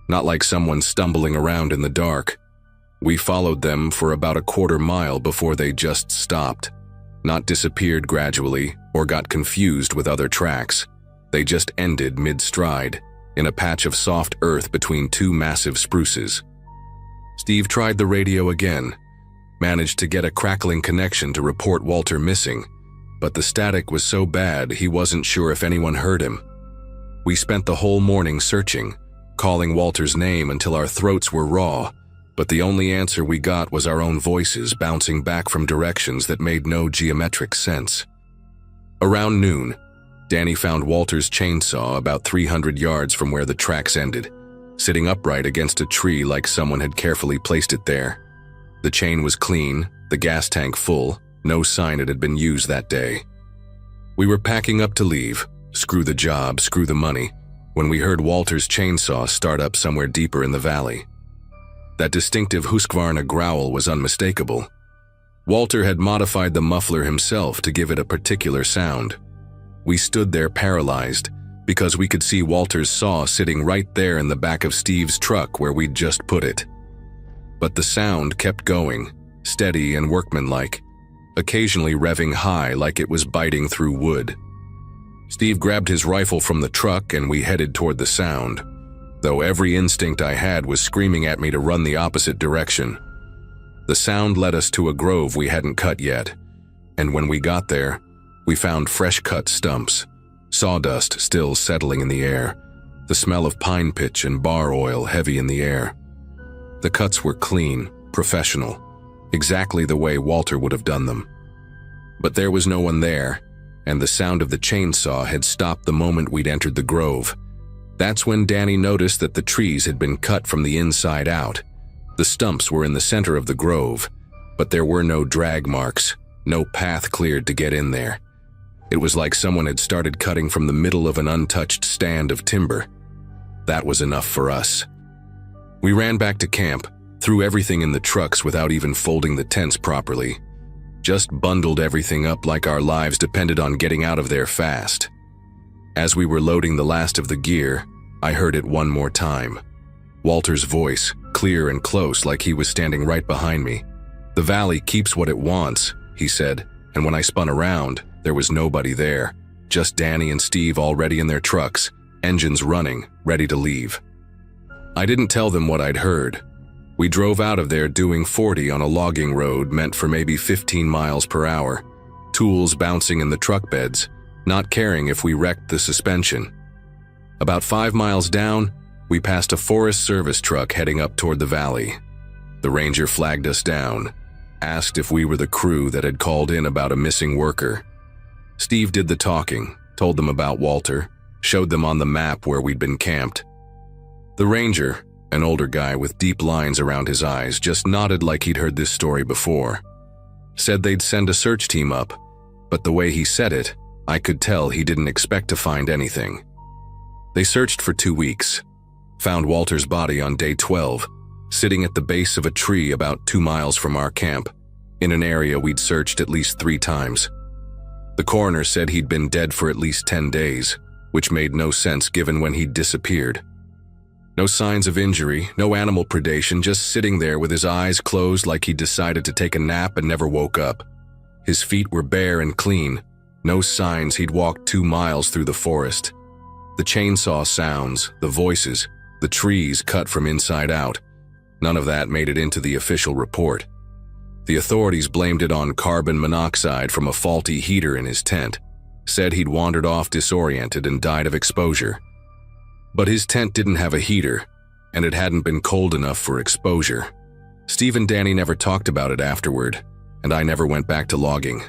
not like someone stumbling around in the dark. We followed them for about a quarter mile before they just stopped, not disappeared gradually or got confused with other tracks. They just ended mid-stride, in a patch of soft earth between 2 massive spruces. Steve tried the radio again, managed to get a crackling connection to report Walter missing, but the static was so bad he wasn't sure if anyone heard him. We spent the whole morning searching, calling Walter's name until our throats were raw, but the only answer we got was our own voices bouncing back from directions that made no geometric sense. Around noon, Danny found Walter's chainsaw about 300 yards from where the tracks ended, sitting upright against a tree like someone had carefully placed it there. The chain was clean, the gas tank full, no sign it had been used that day. We were packing up to leave, screw the job, screw the money, when we heard Walter's chainsaw start up somewhere deeper in the valley. That distinctive Husqvarna growl was unmistakable. Walter had modified the muffler himself to give it a particular sound. We stood there paralyzed because we could see Walter's saw sitting right there in the back of Steve's truck where we'd just put it. But the sound kept going, steady and workmanlike, occasionally revving high like it was biting through wood. Steve grabbed his rifle from the truck and we headed toward the sound, though every instinct I had was screaming at me to run the opposite direction. The sound led us to a grove we hadn't cut yet, and when we got there, we found fresh-cut stumps, sawdust still settling in the air, the smell of pine pitch and bar oil heavy in the air. The cuts were clean, professional, exactly the way Walter would have done them. But there was no one there, and the sound of the chainsaw had stopped the moment we'd entered the grove. That's when Danny noticed that the trees had been cut from the inside out. The stumps were in the center of the grove, but there were no drag marks, no path cleared to get in there. It was like someone had started cutting from the middle of an untouched stand of timber. That was enough for us. We ran back to camp, threw everything in the trucks without even folding the tents properly. Just bundled everything up like our lives depended on getting out of there fast. As we were loading the last of the gear, I heard it one more time. Walter's voice, clear and close like he was standing right behind me. "The valley keeps what it wants," he said, and when I spun around, there was nobody there, just Danny and Steve already in their trucks, engines running, ready to leave. I didn't tell them what I'd heard. We drove out of there doing 40 on a logging road meant for maybe 15 miles per hour, tools bouncing in the truck beds, not caring if we wrecked the suspension. About 5 miles down, we passed a Forest Service truck heading up toward the valley. The ranger flagged us down, asked if we were the crew that had called in about a missing worker. Steve did the talking, told them about Walter, showed them on the map where we'd been camped. The ranger, an older guy with deep lines around his eyes, just nodded like he'd heard this story before. Said they'd send a search team up, but the way he said it, I could tell he didn't expect to find anything. They searched for 2 weeks, found Walter's body on day 12, sitting at the base of a tree about 2 miles from our camp, in an area we'd searched at least 3 times. The coroner said he'd been dead for at least 10 days, which made no sense given when he'd disappeared. No signs of injury, no animal predation, just sitting there with his eyes closed like he'd decided to take a nap and never woke up. His feet were bare and clean, no signs he'd walked 2 miles through the forest. The chainsaw sounds, the voices, the trees cut from inside out, none of that made it into the official report. The authorities blamed it on carbon monoxide from a faulty heater in his tent, said he'd wandered off disoriented and died of exposure. But his tent didn't have a heater, and it hadn't been cold enough for exposure. Steve and Danny never talked about it afterward, and I never went back to logging.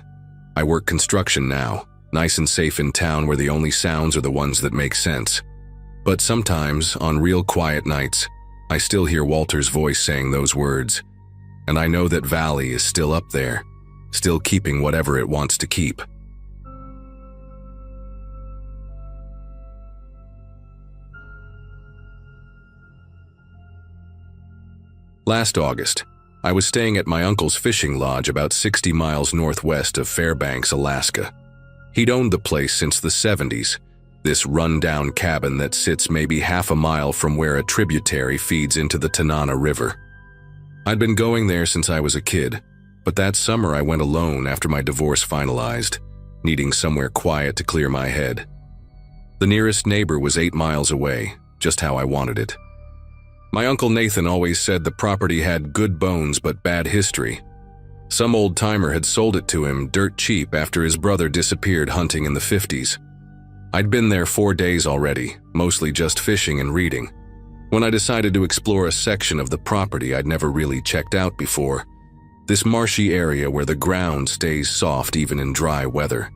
I work construction now, nice and safe in town where the only sounds are the ones that make sense. But sometimes, on real quiet nights, I still hear Walter's voice saying those words, and I know that Valley is still up there, still keeping whatever it wants to keep. Last August, I was staying at my uncle's fishing lodge about 60 miles northwest of Fairbanks, Alaska. He'd owned the place since the 70s, this run-down cabin that sits maybe half a mile from where a tributary feeds into the Tanana River. I'd been going there since I was a kid, but that summer I went alone after my divorce finalized, needing somewhere quiet to clear my head. The nearest neighbor was 8 miles away, just how I wanted it. My Uncle Nathan always said the property had good bones but bad history. Some old-timer had sold it to him dirt cheap after his brother disappeared hunting in the 50s. I'd been there 4 days already, mostly just fishing and reading, when I decided to explore a section of the property I'd never really checked out before, this marshy area where the ground stays soft even in dry weather.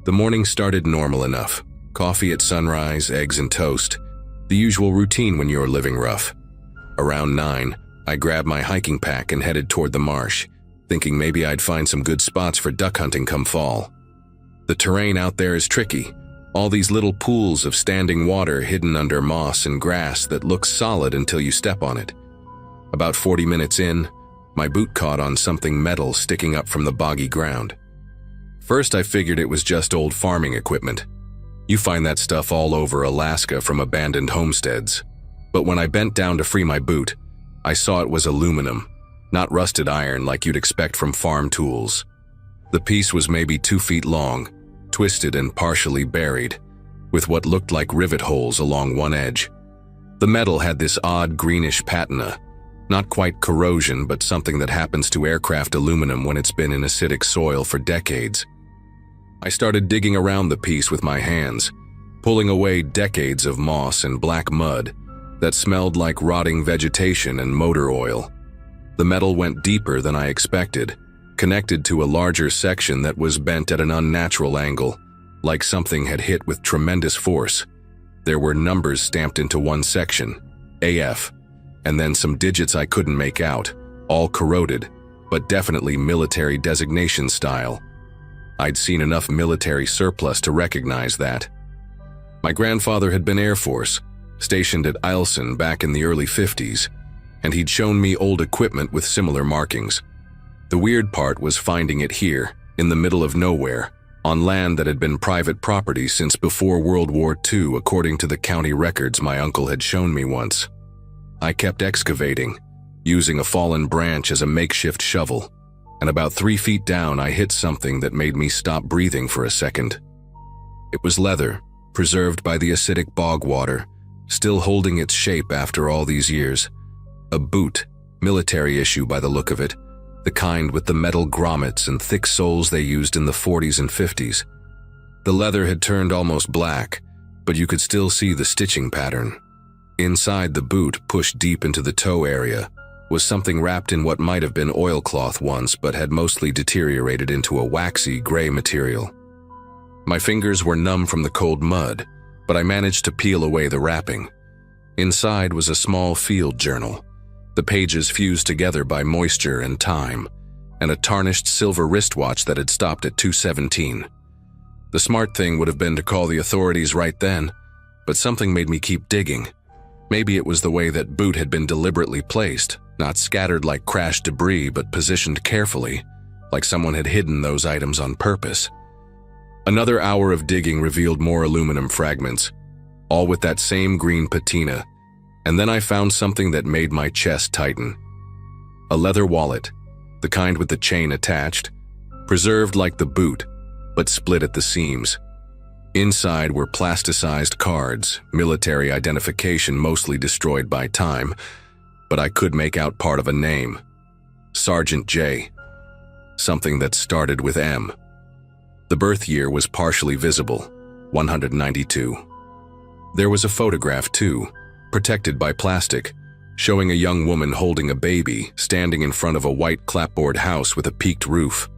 The morning started normal enough. Coffee at sunrise, eggs and toast, the usual routine when you're living rough. Around 9, I grabbed my hiking pack and headed toward the marsh, thinking maybe I'd find some good spots for duck hunting come fall. The terrain out there is tricky, All these little pools of standing water hidden under moss and grass that looks solid until you step on it. About 40 minutes in, my boot caught on something metal sticking up from the boggy ground. First, I figured it was just old farming equipment. You find that stuff all over Alaska from abandoned homesteads. But when I bent down to free my boot, I saw it was aluminum, not rusted iron like you'd expect from farm tools. The piece was maybe 2 feet long, twisted and partially buried, with what looked like rivet holes along one edge. The metal had this odd greenish patina, not quite corrosion, but something that happens to aircraft aluminum when it's been in acidic soil for decades. I started digging around the piece with my hands, pulling away decades of moss and black mud that smelled like rotting vegetation and motor oil. The metal went deeper than I expected, connected to a larger section that was bent at an unnatural angle, like something had hit with tremendous force. There were numbers stamped into one section, AF, and then some digits I couldn't make out, all corroded, but definitely military designation style. I'd seen enough military surplus to recognize that. My grandfather had been Air Force, stationed at Eielson back in the early 50s, and he'd shown me old equipment with similar markings. The weird part was finding it here, in the middle of nowhere, on land that had been private property since before World War II, according to the county records my uncle had shown me once. I kept excavating, using a fallen branch as a makeshift shovel, and about 3 feet down I hit something that made me stop breathing for a second. It was leather, preserved by the acidic bog water, still holding its shape after all these years. A boot, military issue by the look of it, the kind with the metal grommets and thick soles they used in the 40s and 50s. The leather had turned almost black, but you could still see the stitching pattern. Inside the boot, pushed deep into the toe area, was something wrapped in what might have been oilcloth once but had mostly deteriorated into a waxy gray material. My fingers were numb from the cold mud, but I managed to peel away the wrapping. Inside was a small field journal, the pages fused together by moisture and time, and a tarnished silver wristwatch that had stopped at 2:17. The smart thing would have been to call the authorities right then, but something made me keep digging. Maybe it was the way that boot had been deliberately placed, not scattered like crashed debris, but positioned carefully, like someone had hidden those items on purpose. Another hour of digging revealed more aluminum fragments, all with that same green patina, and then I found something that made my chest tighten. A leather wallet, the kind with the chain attached, preserved like the boot, but split at the seams. Inside were plasticized cards, military identification mostly destroyed by time, but I could make out part of a name. Sergeant J. Something that started with M. The birth year was partially visible, 192. There was a photograph too, protected by plastic, showing a young woman holding a baby standing in front of a white clapboard house with a peaked roof.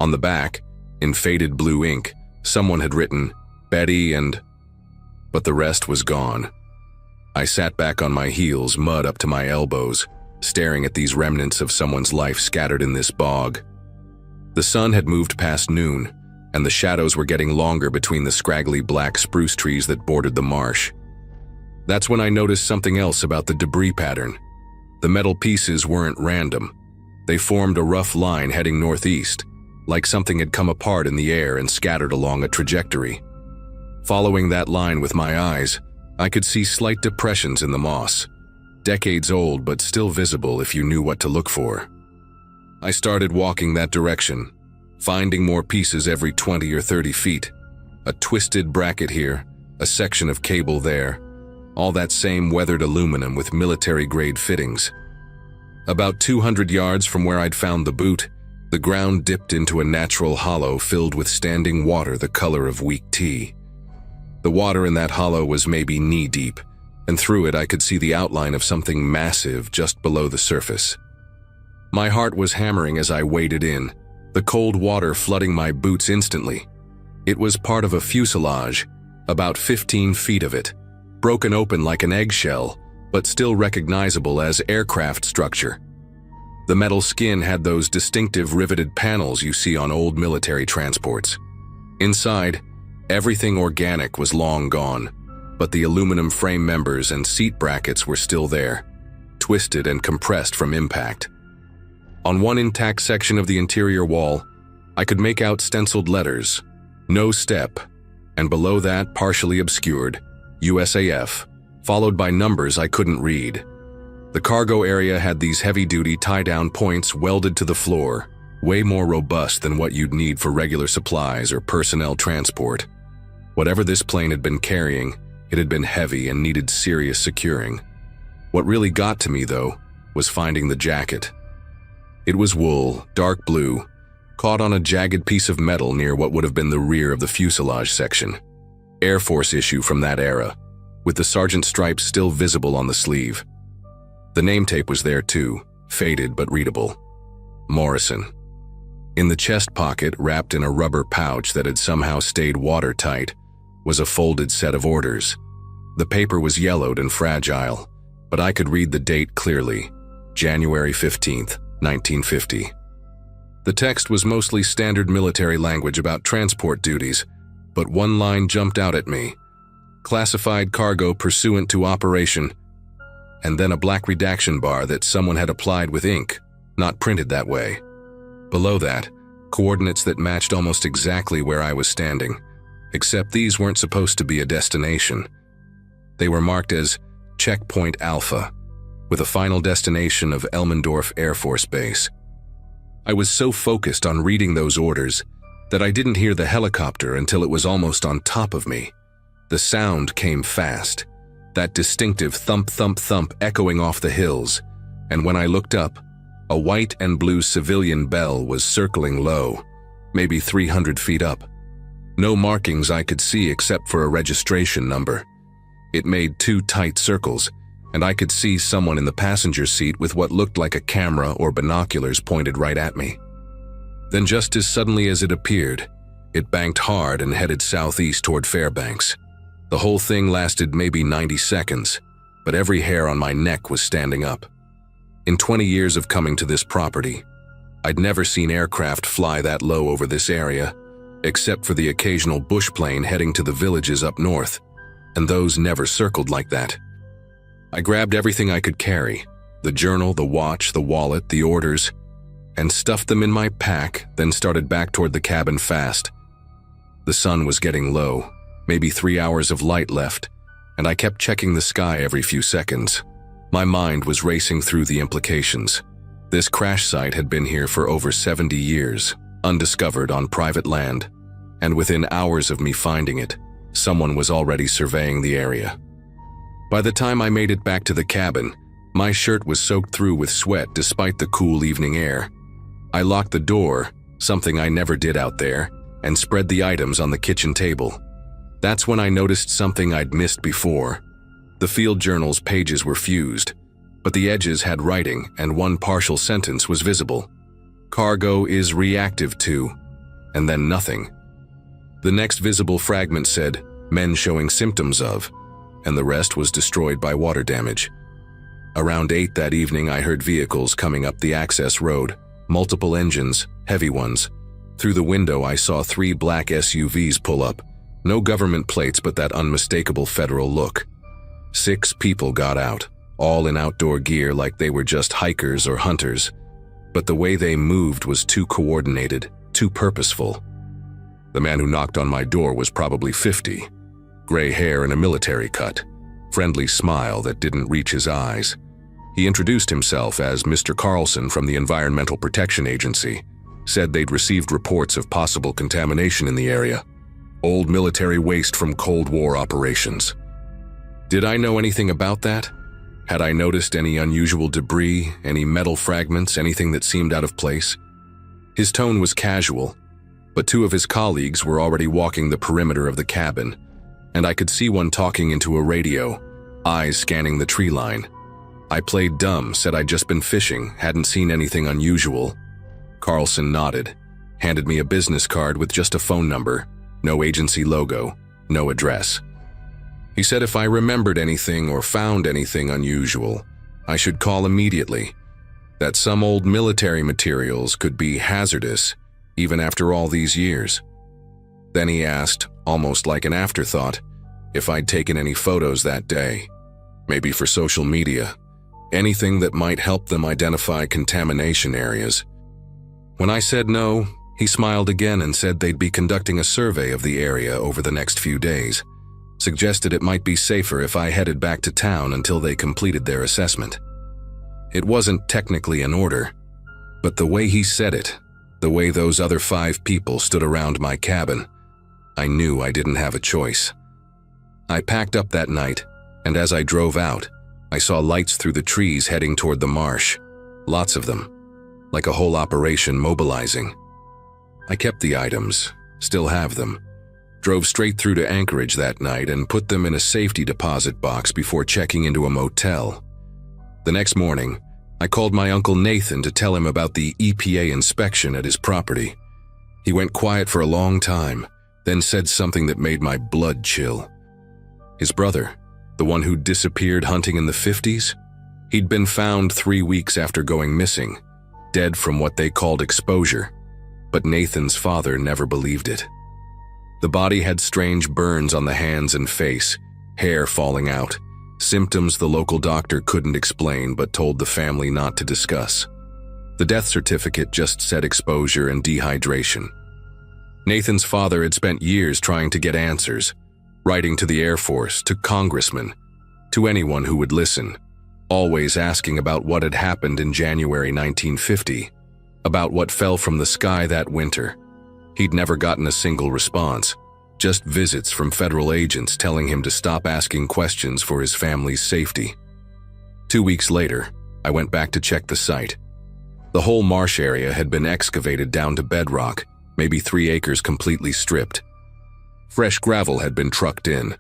On the back, in faded blue ink, someone had written, Betty but the rest was gone. I sat back on my heels, mud up to my elbows, staring at these remnants of someone's life scattered in this bog. The sun had moved past noon, and the shadows were getting longer between the scraggly black spruce trees that bordered the marsh. That's when I noticed something else about the debris pattern. The metal pieces weren't random. They formed a rough line heading northeast, like something had come apart in the air and scattered along a trajectory. Following that line with my eyes, I could see slight depressions in the moss, decades old but still visible if you knew what to look for. I started walking that direction, finding more pieces every 20 or 30 feet. A twisted bracket here, a section of cable there, all that same weathered aluminum with military-grade fittings. About 200 yards from where I'd found the boot, the ground dipped into a natural hollow filled with standing water the color of weak tea. The water in that hollow was maybe knee-deep, and through it I could see the outline of something massive just below the surface. My heart was hammering as I waded in, the cold water flooding my boots instantly. It was part of a fuselage, about 15 feet of it, broken open like an eggshell, but still recognizable as aircraft structure. The metal skin had those distinctive riveted panels you see on old military transports. Inside, Everything organic was long gone, but the aluminum frame members and seat brackets were still there, twisted and compressed from impact. On one intact section of the interior wall, I could make out stenciled letters, "No Step," and below that, partially obscured, USAF, followed by numbers I couldn't read. The cargo area had these heavy-duty tie-down points welded to the floor, way more robust than what you'd need for regular supplies or personnel transport. Whatever this plane had been carrying, it had been heavy and needed serious securing. What really got to me, though, was finding the jacket. It was wool, dark blue, caught on a jagged piece of metal near what would have been the rear of the fuselage section. Air Force issue from that era, with the sergeant stripes still visible on the sleeve. The name tape was there too, faded but readable. Morrison. In the chest pocket, wrapped in a rubber pouch that had somehow stayed watertight, was a folded set of orders. The paper was yellowed and fragile, but I could read the date clearly, January 15th, 1950. The text was mostly standard military language about transport duties, but one line jumped out at me. Classified cargo pursuant to operation, and then a black redaction bar that someone had applied with ink, not printed that way. Below that, coordinates that matched almost exactly where I was standing, except these weren't supposed to be a destination. They were marked as Checkpoint Alpha, with a final destination of Elmendorf Air Force Base. I was so focused on reading those orders that I didn't hear the helicopter until it was almost on top of me. The sound came fast, that distinctive thump, thump, thump echoing off the hills, and when I looked up, a white and blue civilian bell was circling low, maybe 300 feet up. No markings I could see except for a registration number. It made two tight circles, and I could see someone in the passenger seat with what looked like a camera or binoculars pointed right at me. Then just as suddenly as it appeared, it banked hard and headed southeast toward Fairbanks. The whole thing lasted maybe 90 seconds, but every hair on my neck was standing up. In 20 years of coming to this property, I'd never seen aircraft fly that low over this area, except for the occasional bush plane heading to the villages up north, and those never circled like that. I grabbed everything I could carry, the journal, the watch, the wallet, the orders, and stuffed them in my pack, then started back toward the cabin fast. The sun was getting low, maybe 3 hours of light left, and I kept checking the sky every few seconds. My mind was racing through the implications. This crash site had been here for over 70 years, undiscovered on private land, and within hours of me finding it, someone was already surveying the area. By the time I made it back to the cabin, my shirt was soaked through with sweat despite the cool evening air. I locked the door, something I never did out there, and spread the items on the kitchen table. That's when I noticed something I'd missed before. The field journal's pages were fused, but the edges had writing and one partial sentence was visible. Cargo is reactive to, and then nothing. The next visible fragment said, men showing symptoms of, and the rest was destroyed by water damage. Around 8 that evening, I heard vehicles coming up the access road, multiple engines, heavy ones. Through the window, I saw 3 black SUVs pull up, no government plates but that unmistakable federal look. 6 people got out, all in outdoor gear like they were just hikers or hunters, but the way they moved was too coordinated, too purposeful. The man who knocked on my door was probably 50, gray hair and a military cut, friendly smile that didn't reach his eyes. He introduced himself as Mr. Carlson from the Environmental Protection Agency, said they'd received reports of possible contamination in the area, old military waste from Cold War operations. Did I know anything about that? Had I noticed any unusual debris, any metal fragments, anything that seemed out of place? His tone was casual, but 2 of his colleagues were already walking the perimeter of the cabin, and I could see one talking into a radio, eyes scanning the tree line. I played dumb, said I'd just been fishing, hadn't seen anything unusual. Carlson nodded, handed me a business card with just a phone number, no agency logo, no address. He said if I remembered anything or found anything unusual, I should call immediately, that some old military materials could be hazardous even after all these years. Then he asked, almost like an afterthought, if I'd taken any photos that day, maybe for social media, anything that might help them identify contamination areas. When I said no, he smiled again and said they'd be conducting a survey of the area over the next few days, suggested it might be safer if I headed back to town until they completed their assessment. It wasn't technically an order, but the way he said it, the way those other 5 people stood around my cabin, I knew I didn't have a choice. I packed up that night, and as I drove out, I saw lights through the trees heading toward the marsh, lots of them, like a whole operation mobilizing. I kept the items, still have them, drove straight through to Anchorage that night and put them in a safety deposit box before checking into a motel. The next morning, I called my Uncle Nathan to tell him about the EPA inspection at his property. He went quiet for a long time, then said something that made my blood chill. His brother, the one who disappeared hunting in the 50s, he'd been found 3 weeks after going missing, dead from what they called exposure, but Nathan's father never believed it. The body had strange burns on the hands and face, hair falling out, symptoms the local doctor couldn't explain but told the family not to discuss. The death certificate just said exposure and dehydration. Nathan's father had spent years trying to get answers, writing to the Air Force, to congressmen, to anyone who would listen, always asking about what had happened in January 1950, about what fell from the sky that winter. He'd never gotten a single response, just visits from federal agents telling him to stop asking questions for his family's safety. 2 weeks later, I went back to check the site. The whole marsh area had been excavated down to bedrock, maybe 3 acres completely stripped. Fresh gravel had been trucked in,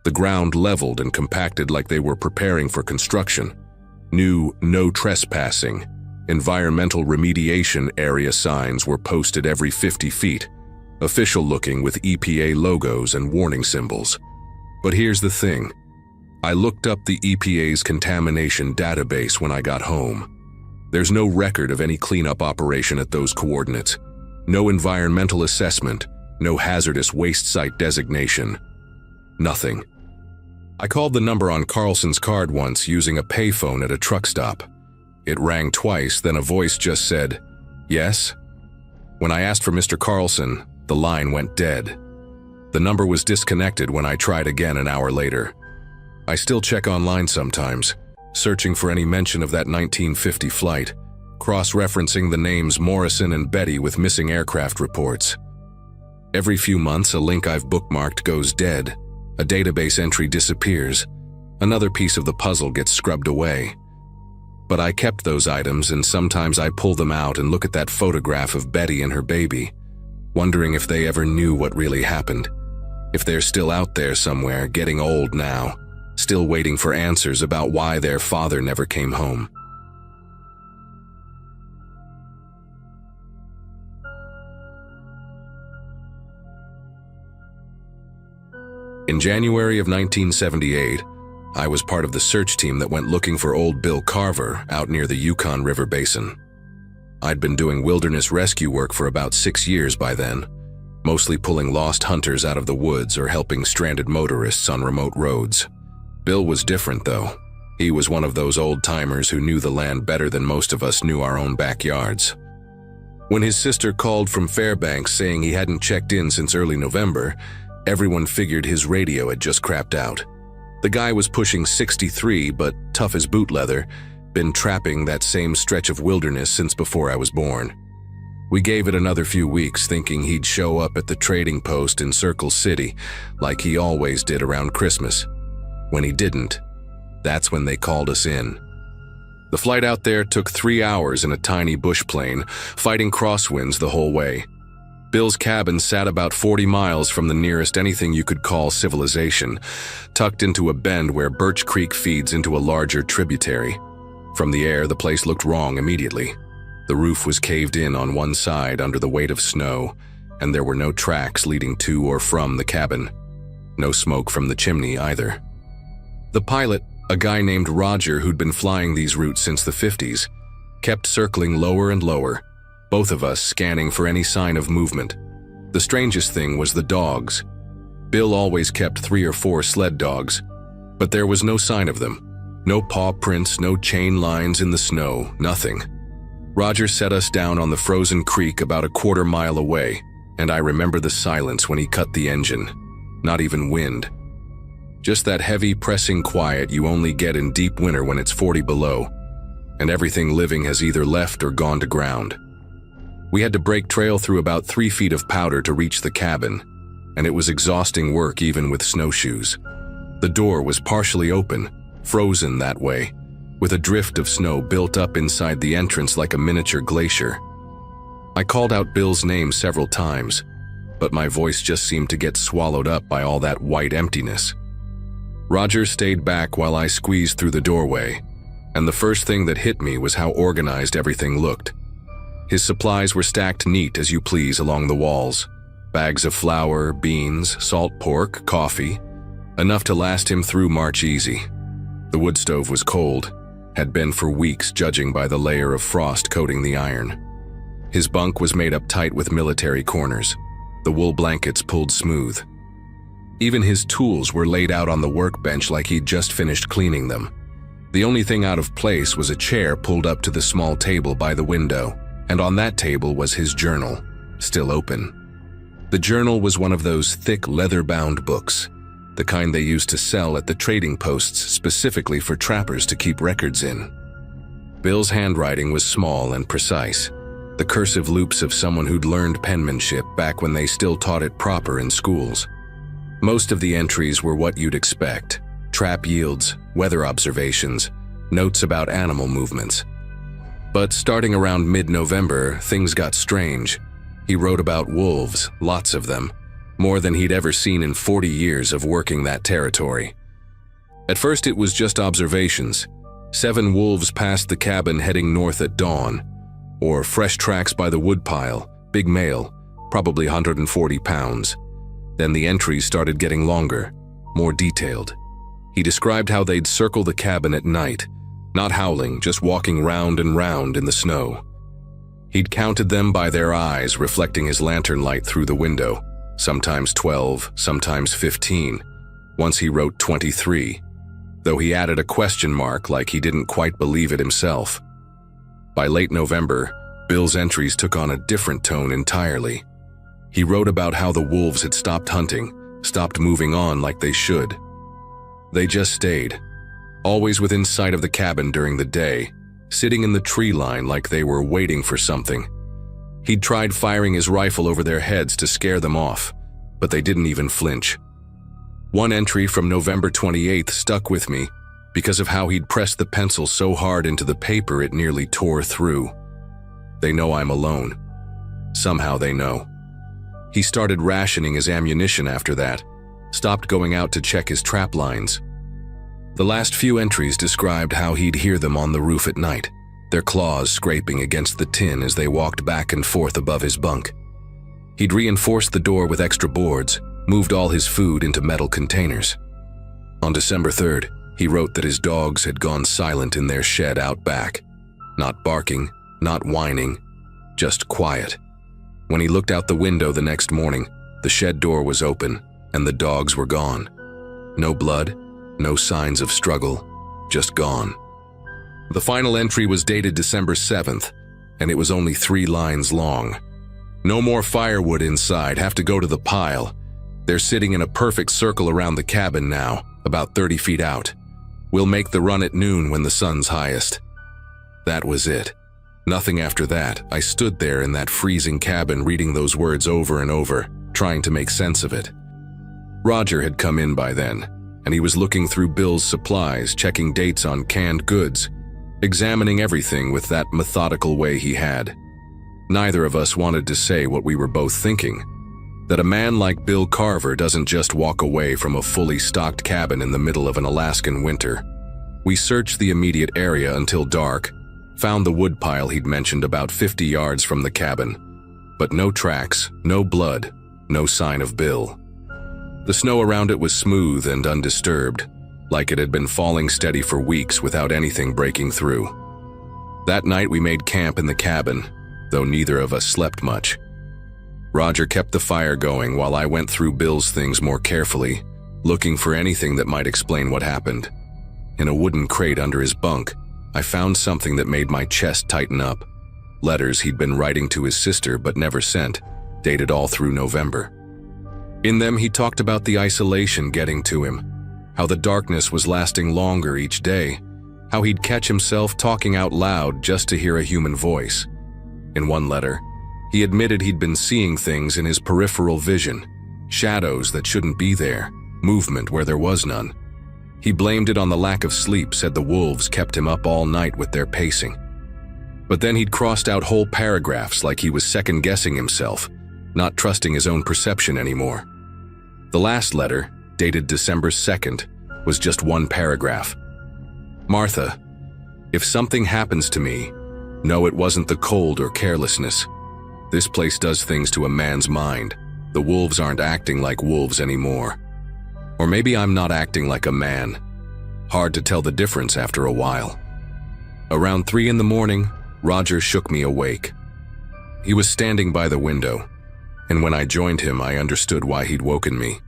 the ground leveled and compacted like they were preparing for construction. New "no trespassing," environmental remediation area signs were posted every 50 feet, official-looking with EPA logos and warning symbols. But here's the thing. I looked up the EPA's contamination database when I got home. There's no record of any cleanup operation at those coordinates, no environmental assessment, no hazardous waste site designation. Nothing. I called the number on Carlson's card once using a payphone at a truck stop. It rang twice, then a voice just said, "Yes?" When I asked for Mr. Carlson, the line went dead. The number was disconnected when I tried again an hour later. I still check online sometimes, searching for any mention of that 1950 flight, cross-referencing the names Morrison and Betty with missing aircraft reports. Every few months, a link I've bookmarked goes dead, a database entry disappears, another piece of the puzzle gets scrubbed away. But I kept those items, and sometimes I pull them out and look at that photograph of Betty and her baby, wondering if they ever knew what really happened, if they're still out there somewhere, getting old now, still waiting for answers about why their father never came home. In January of 1978, I was part of the search team that went looking for old Bill Carver out near the Yukon River Basin. I'd been doing wilderness rescue work for about 6 years by then, mostly pulling lost hunters out of the woods or helping stranded motorists on remote roads. Bill was different, though. He was one of those old-timers who knew the land better than most of us knew our own backyards. When his sister called from Fairbanks saying he hadn't checked in since early November, everyone figured his radio had just crapped out. The guy was pushing 63, but tough as boot leather, been trapping that same stretch of wilderness since before I was born. We gave it another few weeks, thinking he'd show up at the trading post in Circle City, like he always did around Christmas. When he didn't, that's when they called us in. The flight out there took 3 hours in a tiny bush plane, fighting crosswinds the whole way. Bill's cabin sat about 40 miles from the nearest anything you could call civilization, tucked into a bend where Birch Creek feeds into a larger tributary. From the air, the place looked wrong immediately. The roof was caved in on one side under the weight of snow, and there were no tracks leading to or from the cabin. No smoke from the chimney either. The pilot, a guy named Roger who'd been flying these routes since the 50s, kept circling lower and lower, both of us scanning for any sign of movement. The strangest thing was the dogs. Bill always kept 3 or 4 sled dogs, but there was no sign of them. No paw prints, no chain lines in the snow, nothing. Roger set us down on the frozen creek about a quarter mile away, and I remember the silence when he cut the engine. Not even wind. Just that heavy, pressing quiet you only get in deep winter when it's 40 below, and everything living has either left or gone to ground. We had to break trail through about 3 feet of powder to reach the cabin, and it was exhausting work even with snowshoes. The door was partially open, frozen that way, with a drift of snow built up inside the entrance like a miniature glacier. I called out Bill's name several times, but my voice just seemed to get swallowed up by all that white emptiness. Roger stayed back while I squeezed through the doorway, and the first thing that hit me was how organized everything looked. His supplies were stacked neat as you please along the walls. Bags of flour, beans, salt pork, coffee, enough to last him through March easy. The wood stove was cold, had been for weeks judging by the layer of frost coating the iron. His bunk was made up tight with military corners, the wool blankets pulled smooth. Even his tools were laid out on the workbench like he'd just finished cleaning them. The only thing out of place was a chair pulled up to the small table by the window, and on that table was his journal, still open. The journal was one of those thick leather-bound books, the kind they used to sell at the trading posts specifically for trappers to keep records in. Bill's handwriting was small and precise, the cursive loops of someone who'd learned penmanship back when they still taught it proper in schools. Most of the entries were what you'd expect: trap yields, weather observations, notes about animal movements. But starting around mid-November, things got strange. He wrote about wolves, lots of them, more than he'd ever seen in 40 years of working that territory. At first it was just observations. 7 wolves passed the cabin heading north at dawn, or fresh tracks by the woodpile, big male, probably 140 pounds. Then the entries started getting longer, more detailed. He described how they'd circle the cabin at night, not howling, just walking round and round in the snow. He'd counted them by their eyes reflecting his lantern light through the window, sometimes 12, sometimes 15. Once he wrote 23, though he added a question mark like he didn't quite believe it himself. By late November, Bill's entries took on a different tone entirely. He wrote about how the wolves had stopped hunting, stopped moving on like they should. They just stayed, always within sight of the cabin during the day, sitting in the tree line like they were waiting for something. He'd tried firing his rifle over their heads to scare them off, but they didn't even flinch. One entry from November 28th stuck with me because of how he'd pressed the pencil so hard into the paper it nearly tore through. They know I'm alone. Somehow they know. He started rationing his ammunition after that, stopped going out to check his trap lines. The last few entries described how he'd hear them on the roof at night, their claws scraping against the tin as they walked back and forth above his bunk. He'd reinforced the door with extra boards, moved all his food into metal containers. On December 3rd, he wrote that his dogs had gone silent in their shed out back. Not barking, not whining, just quiet. When he looked out the window the next morning, the shed door was open and the dogs were gone. No blood, no signs of struggle, just gone. The final entry was dated December 7th, and it was only 3 lines long. No more firewood inside, have to go to the pile. They're sitting in a perfect circle around the cabin now, about 30 feet out. We'll make the run at noon when the sun's highest. That was it. Nothing after that. I stood there in that freezing cabin reading those words over and over, trying to make sense of it. Roger had come in by then, and he was looking through Bill's supplies, checking dates on canned goods, examining everything with that methodical way he had. Neither of us wanted to say what we were both thinking, that a man like Bill Carver doesn't just walk away from a fully stocked cabin in the middle of an Alaskan winter. We searched the immediate area until dark, found the woodpile he'd mentioned about 50 yards from the cabin, but no tracks, no blood, no sign of Bill. The snow around it was smooth and undisturbed, like it had been falling steady for weeks without anything breaking through. That night we made camp in the cabin, though neither of us slept much. Roger kept the fire going while I went through Bill's things more carefully, looking for anything that might explain what happened. In a wooden crate under his bunk, I found something that made my chest tighten up. Letters he'd been writing to his sister but never sent, dated all through November. In them, he talked about the isolation getting to him, how the darkness was lasting longer each day, how he'd catch himself talking out loud just to hear a human voice. In one letter, he admitted he'd been seeing things in his peripheral vision, shadows that shouldn't be there, movement where there was none. He blamed it on the lack of sleep, said the wolves kept him up all night with their pacing. But then he'd crossed out whole paragraphs like he was second-guessing himself, not trusting his own perception anymore. The last letter, dated December 2nd, was just one paragraph. Martha, if something happens to me, know it wasn't the cold or carelessness. This place does things to a man's mind. The wolves aren't acting like wolves anymore. Or maybe I'm not acting like a man. Hard to tell the difference after a while. Around 3 in the morning, Roger shook me awake. He was standing by the window, and when I joined him, I understood why he'd woken me.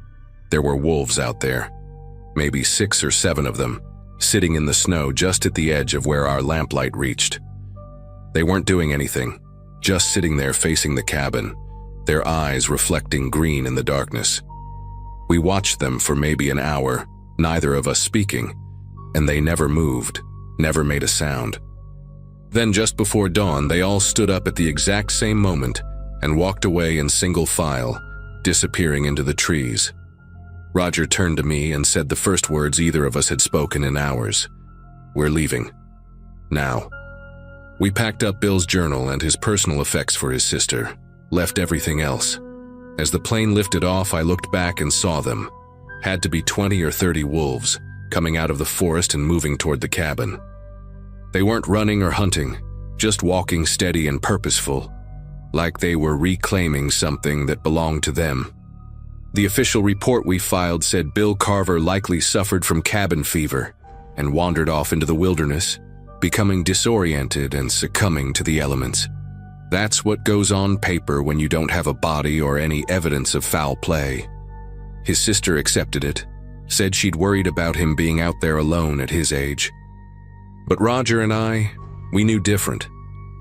There were wolves out there, maybe 6 or 7 of them, sitting in the snow just at the edge of where our lamplight reached. They weren't doing anything, just sitting there facing the cabin, their eyes reflecting green in the darkness. We watched them for maybe an hour, neither of us speaking, and they never moved, never made a sound. Then just before dawn, they all stood up at the exact same moment and walked away in single file, disappearing into the trees. Roger turned to me and said the first words either of us had spoken in hours. We're leaving. Now. We packed up Bill's journal and his personal effects for his sister, left everything else. As the plane lifted off, I looked back and saw them. Had to be 20 or 30 wolves, coming out of the forest and moving toward the cabin. They weren't running or hunting, just walking steady and purposeful, like they were reclaiming something that belonged to them. The official report we filed said Bill Carver likely suffered from cabin fever and wandered off into the wilderness, becoming disoriented and succumbing to the elements. That's what goes on paper when you don't have a body or any evidence of foul play. His sister accepted it, said she'd worried about him being out there alone at his age. But Roger and I, we knew different.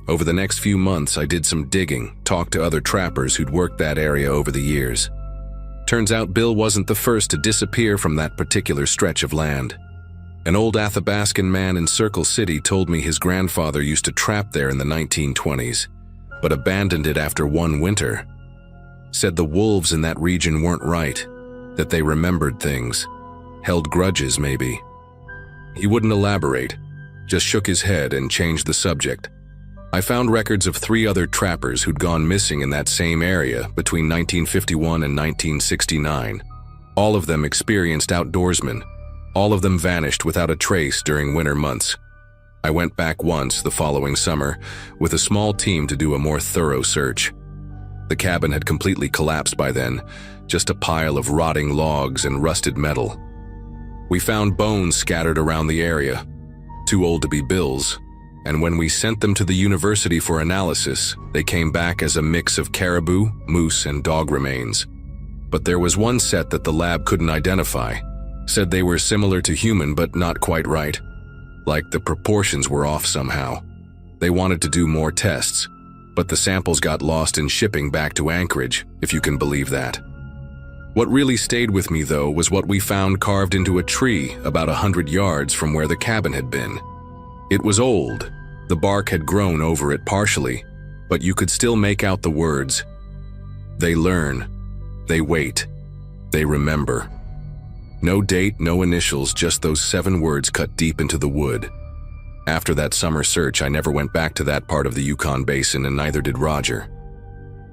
Over the next few months, I did some digging, talked to other trappers who'd worked that area over the years. Turns out Bill wasn't the first to disappear from that particular stretch of land. An old Athabascan man in Circle City told me his grandfather used to trap there in the 1920s, but abandoned it after one winter. Said the wolves in that region weren't right, that they remembered things, held grudges maybe. He wouldn't elaborate, just shook his head and changed the subject. I found records of 3 other trappers who'd gone missing in that same area between 1951 and 1969. All of them experienced outdoorsmen. All of them vanished without a trace during winter months. I went back once the following summer with a small team to do a more thorough search. The cabin had completely collapsed by then, just a pile of rotting logs and rusted metal. We found bones scattered around the area, too old to be Bill's, and when we sent them to the university for analysis, they came back as a mix of caribou, moose, and dog remains. But there was one set that the lab couldn't identify, said they were similar to human but not quite right. Like the proportions were off somehow. They wanted to do more tests, but the samples got lost in shipping back to Anchorage, if you can believe that. What really stayed with me, though, was what we found carved into a tree about 100 yards from where the cabin had been. It was old. The bark had grown over it partially, but you could still make out the words. They learn. They wait. They remember. No date, no initials, just those 7 words cut deep into the wood. After that summer search, I never went back to that part of the Yukon Basin, and neither did Roger.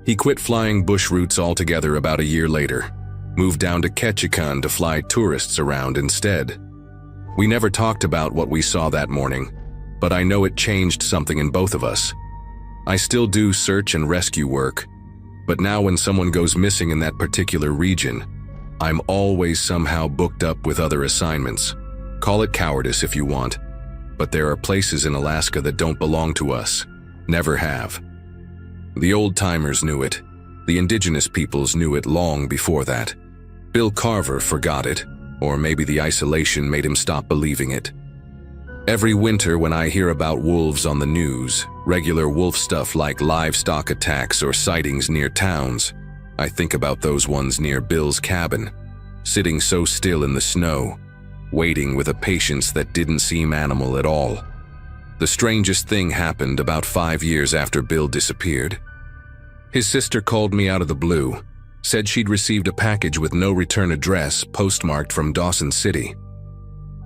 He quit flying bush routes altogether about a year later, moved down to Ketchikan to fly tourists around instead. We never talked about what we saw that morning, but I know it changed something in both of us. I still do search and rescue work, but now when someone goes missing in that particular region, I'm always somehow booked up with other assignments. Call it cowardice if you want, but there are places in Alaska that don't belong to us, never have. The old-timers knew it, The indigenous peoples knew it long before that. Bill Carver forgot it, or maybe the isolation made him stop believing it. Every winter when I hear about wolves on the news, regular wolf stuff like livestock attacks or sightings near towns, I think about those ones near Bill's cabin, sitting so still in the snow, waiting with a patience that didn't seem animal at all. The strangest thing happened about 5 years after Bill disappeared. His sister called me out of the blue, said she'd received a package with no return address postmarked from Dawson City.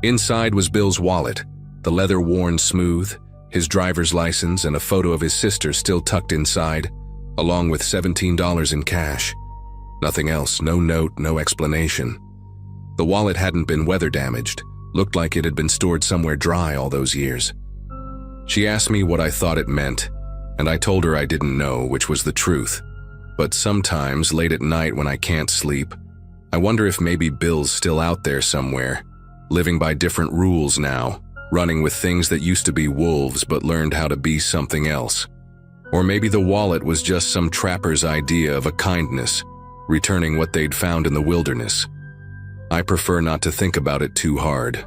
Inside was Bill's wallet, the leather worn smooth, his driver's license and a photo of his sister still tucked inside, along with $17 in cash. Nothing else, no note, no explanation. The wallet hadn't been weather damaged, looked like it had been stored somewhere dry all those years. She asked me what I thought it meant, and I told her I didn't know, which was the truth. But sometimes, late at night when I can't sleep, I wonder if maybe Bill's still out there somewhere, living by different rules now, running with things that used to be wolves but learned how to be something else. Or maybe the wallet was just some trapper's idea of a kindness, returning what they'd found in the wilderness. I prefer not to think about it too hard.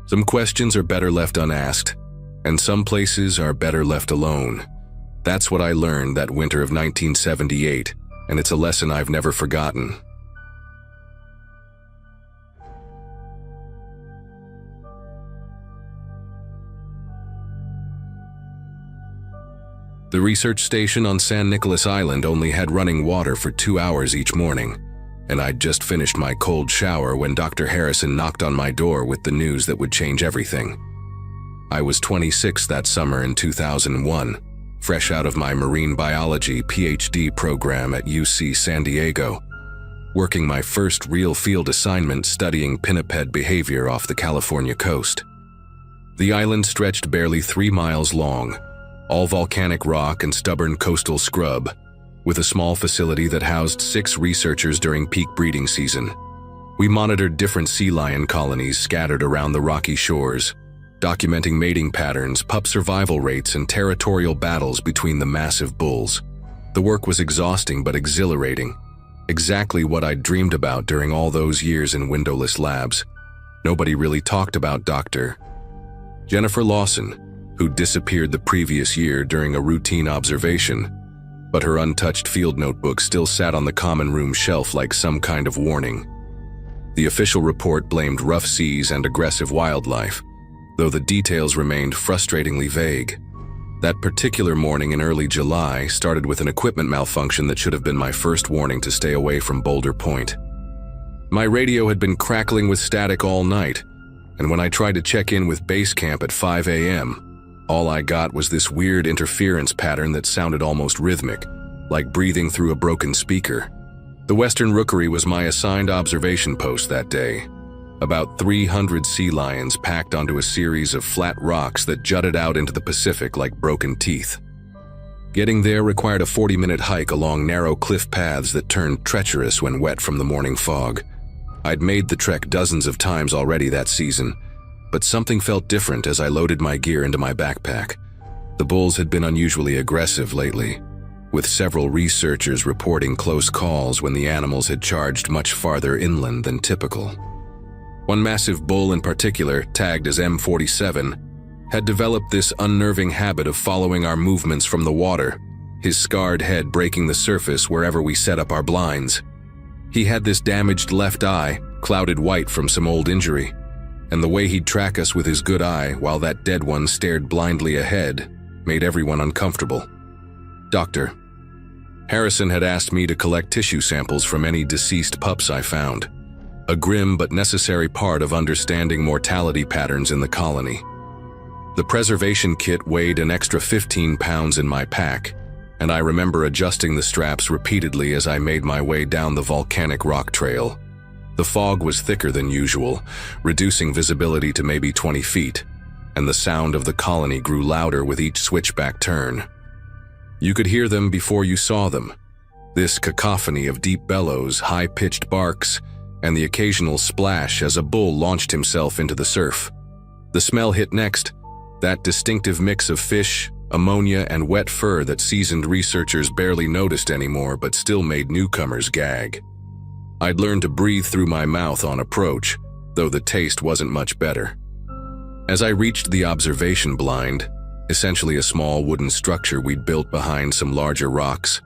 Some questions are better left unasked, and some places are better left alone. That's what I learned that winter of 1978, and it's a lesson I've never forgotten. The research station on San Nicolas Island only had running water for 2 hours each morning, and I'd just finished my cold shower when Dr. Harrison knocked on my door with the news that would change everything. I was 26 that summer in 2001, fresh out of my marine biology PhD program at UC San Diego, working my first real field assignment studying pinniped behavior off the California coast. The island stretched barely 3 miles long, all volcanic rock and stubborn coastal scrub, with a small facility that housed 6 researchers during peak breeding season. We monitored different sea lion colonies scattered around the rocky shores, documenting mating patterns, pup survival rates, and territorial battles between the massive bulls. The work was exhausting but exhilarating, exactly what I'd dreamed about during all those years in windowless labs. Nobody really talked about Dr. Jennifer Lawson, who disappeared the previous year during a routine observation, but her untouched field notebook still sat on the common room shelf like some kind of warning. The official report blamed rough seas and aggressive wildlife, though the details remained frustratingly vague. That particular morning in early July started with an equipment malfunction that should have been my first warning to stay away from Boulder Point. My radio had been crackling with static all night, and when I tried to check in with base camp at 5 a.m., all I got was this weird interference pattern that sounded almost rhythmic, like breathing through a broken speaker. The Western Rookery was my assigned observation post that day. About 300 sea lions packed onto a series of flat rocks that jutted out into the Pacific like broken teeth. Getting there required a 40-minute hike along narrow cliff paths that turned treacherous when wet from the morning fog. I'd made the trek dozens of times already that season, but something felt different as I loaded my gear into my backpack. The bulls had been unusually aggressive lately, with several researchers reporting close calls when the animals had charged much farther inland than typical. One massive bull in particular, tagged as M47, had developed this unnerving habit of following our movements from the water, his scarred head breaking the surface wherever we set up our blinds. He had this damaged left eye, clouded white from some old injury, and the way he'd track us with his good eye while that dead one stared blindly ahead made everyone uncomfortable. Dr. Harrison had asked me to collect tissue samples from any deceased pups I found, a grim but necessary part of understanding mortality patterns in the colony. The preservation kit weighed an extra 15 pounds in my pack, and I remember adjusting the straps repeatedly as I made my way down the volcanic rock trail. The fog was thicker than usual, reducing visibility to maybe 20 feet, and the sound of the colony grew louder with each switchback turn. You could hear them before you saw them, this cacophony of deep bellows, high-pitched barks, and the occasional splash as a bull launched himself into the surf. The smell hit next, that distinctive mix of fish, ammonia and wet fur that seasoned researchers barely noticed anymore but still made newcomers gag. I'd learned to breathe through my mouth on approach, though the taste wasn't much better. As I reached the observation blind, essentially a small wooden structure we'd built behind some larger rocks,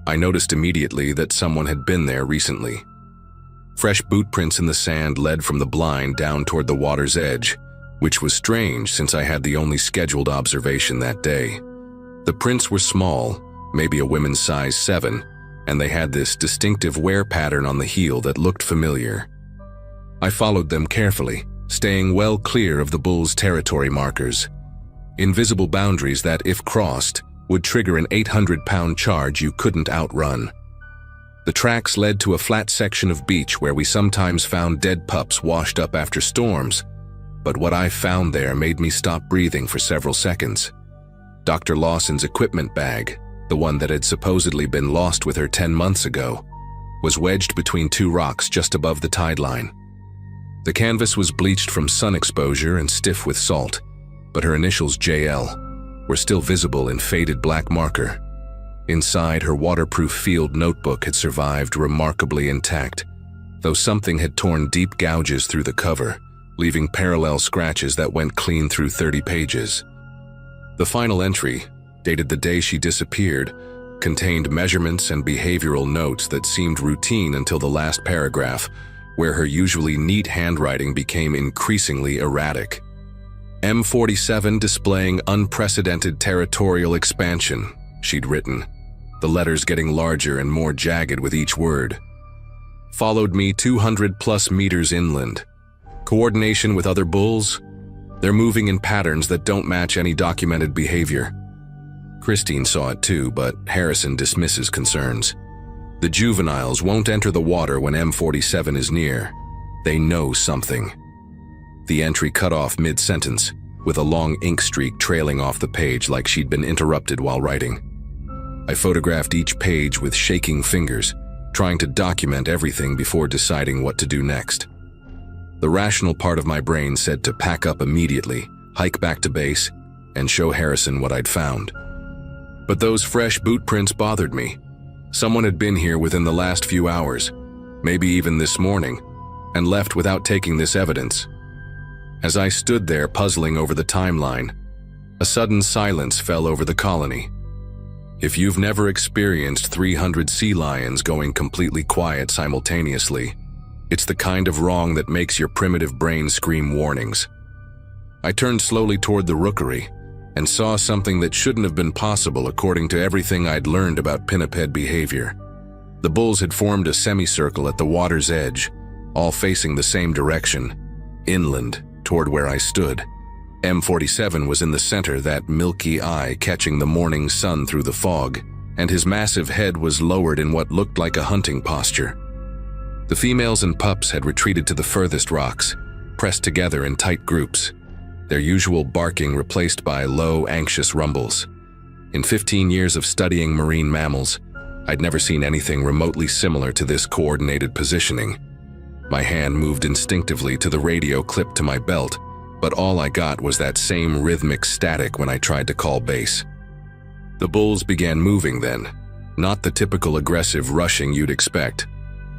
I noticed immediately that someone had been there recently. Fresh boot prints in the sand led from the blind down toward the water's edge, which was strange since I had the only scheduled observation that day. The prints were small, maybe a women's size 7, and they had this distinctive wear pattern on the heel that looked familiar. I followed them carefully, staying well clear of the bull's territory markers, invisible boundaries that, if crossed, would trigger an 800-pound charge you couldn't outrun. The tracks led to a flat section of beach where we sometimes found dead pups washed up after storms, but what I found there made me stop breathing for several seconds. Dr. Lawson's equipment bag, the one that had supposedly been lost with her 10 months ago, was wedged between 2 rocks just above the tide line. The canvas was bleached from sun exposure and stiff with salt, but her initials JL were still visible in faded black marker. Inside, her waterproof field notebook had survived remarkably intact, though something had torn deep gouges through the cover, leaving parallel scratches that went clean through 30 pages. The final entry, dated the day she disappeared, contained measurements and behavioral notes that seemed routine until the last paragraph, where her usually neat handwriting became increasingly erratic. M47 displaying unprecedented territorial expansion, she'd written, the letters getting larger and more jagged with each word. Followed me 200+ meters inland. Coordination with other bulls? They're moving in patterns that don't match any documented behavior. Christine saw it too, but Harrison dismisses concerns. The juveniles won't enter the water when M47 is near. They know something. The entry cut off mid-sentence, with a long ink streak trailing off the page like she'd been interrupted while writing. I photographed each page with shaking fingers, trying to document everything before deciding what to do next. The rational part of my brain said to pack up immediately, hike back to base, and show Harrison what I'd found. But those fresh boot prints bothered me. Someone had been here within the last few hours, maybe even this morning, and left without taking this evidence. As I stood there puzzling over the timeline, a sudden silence fell over the colony. If you've never experienced 300 sea lions going completely quiet simultaneously, it's the kind of wrong that makes your primitive brain scream warnings. I turned slowly toward the rookery and saw something that shouldn't have been possible according to everything I'd learned about pinniped behavior. The bulls had formed a semicircle at the water's edge, all facing the same direction, inland, toward where I stood. M47 was in the center, that milky eye catching the morning sun through the fog, and his massive head was lowered in what looked like a hunting posture. The females and pups had retreated to the furthest rocks, pressed together in tight groups, their usual barking replaced by low, anxious rumbles. In 15 years of studying marine mammals, I'd never seen anything remotely similar to this coordinated positioning. My hand moved instinctively to the radio clipped to my belt, but all I got was that same rhythmic static when I tried to call base. The bulls began moving then, not the typical aggressive rushing you'd expect,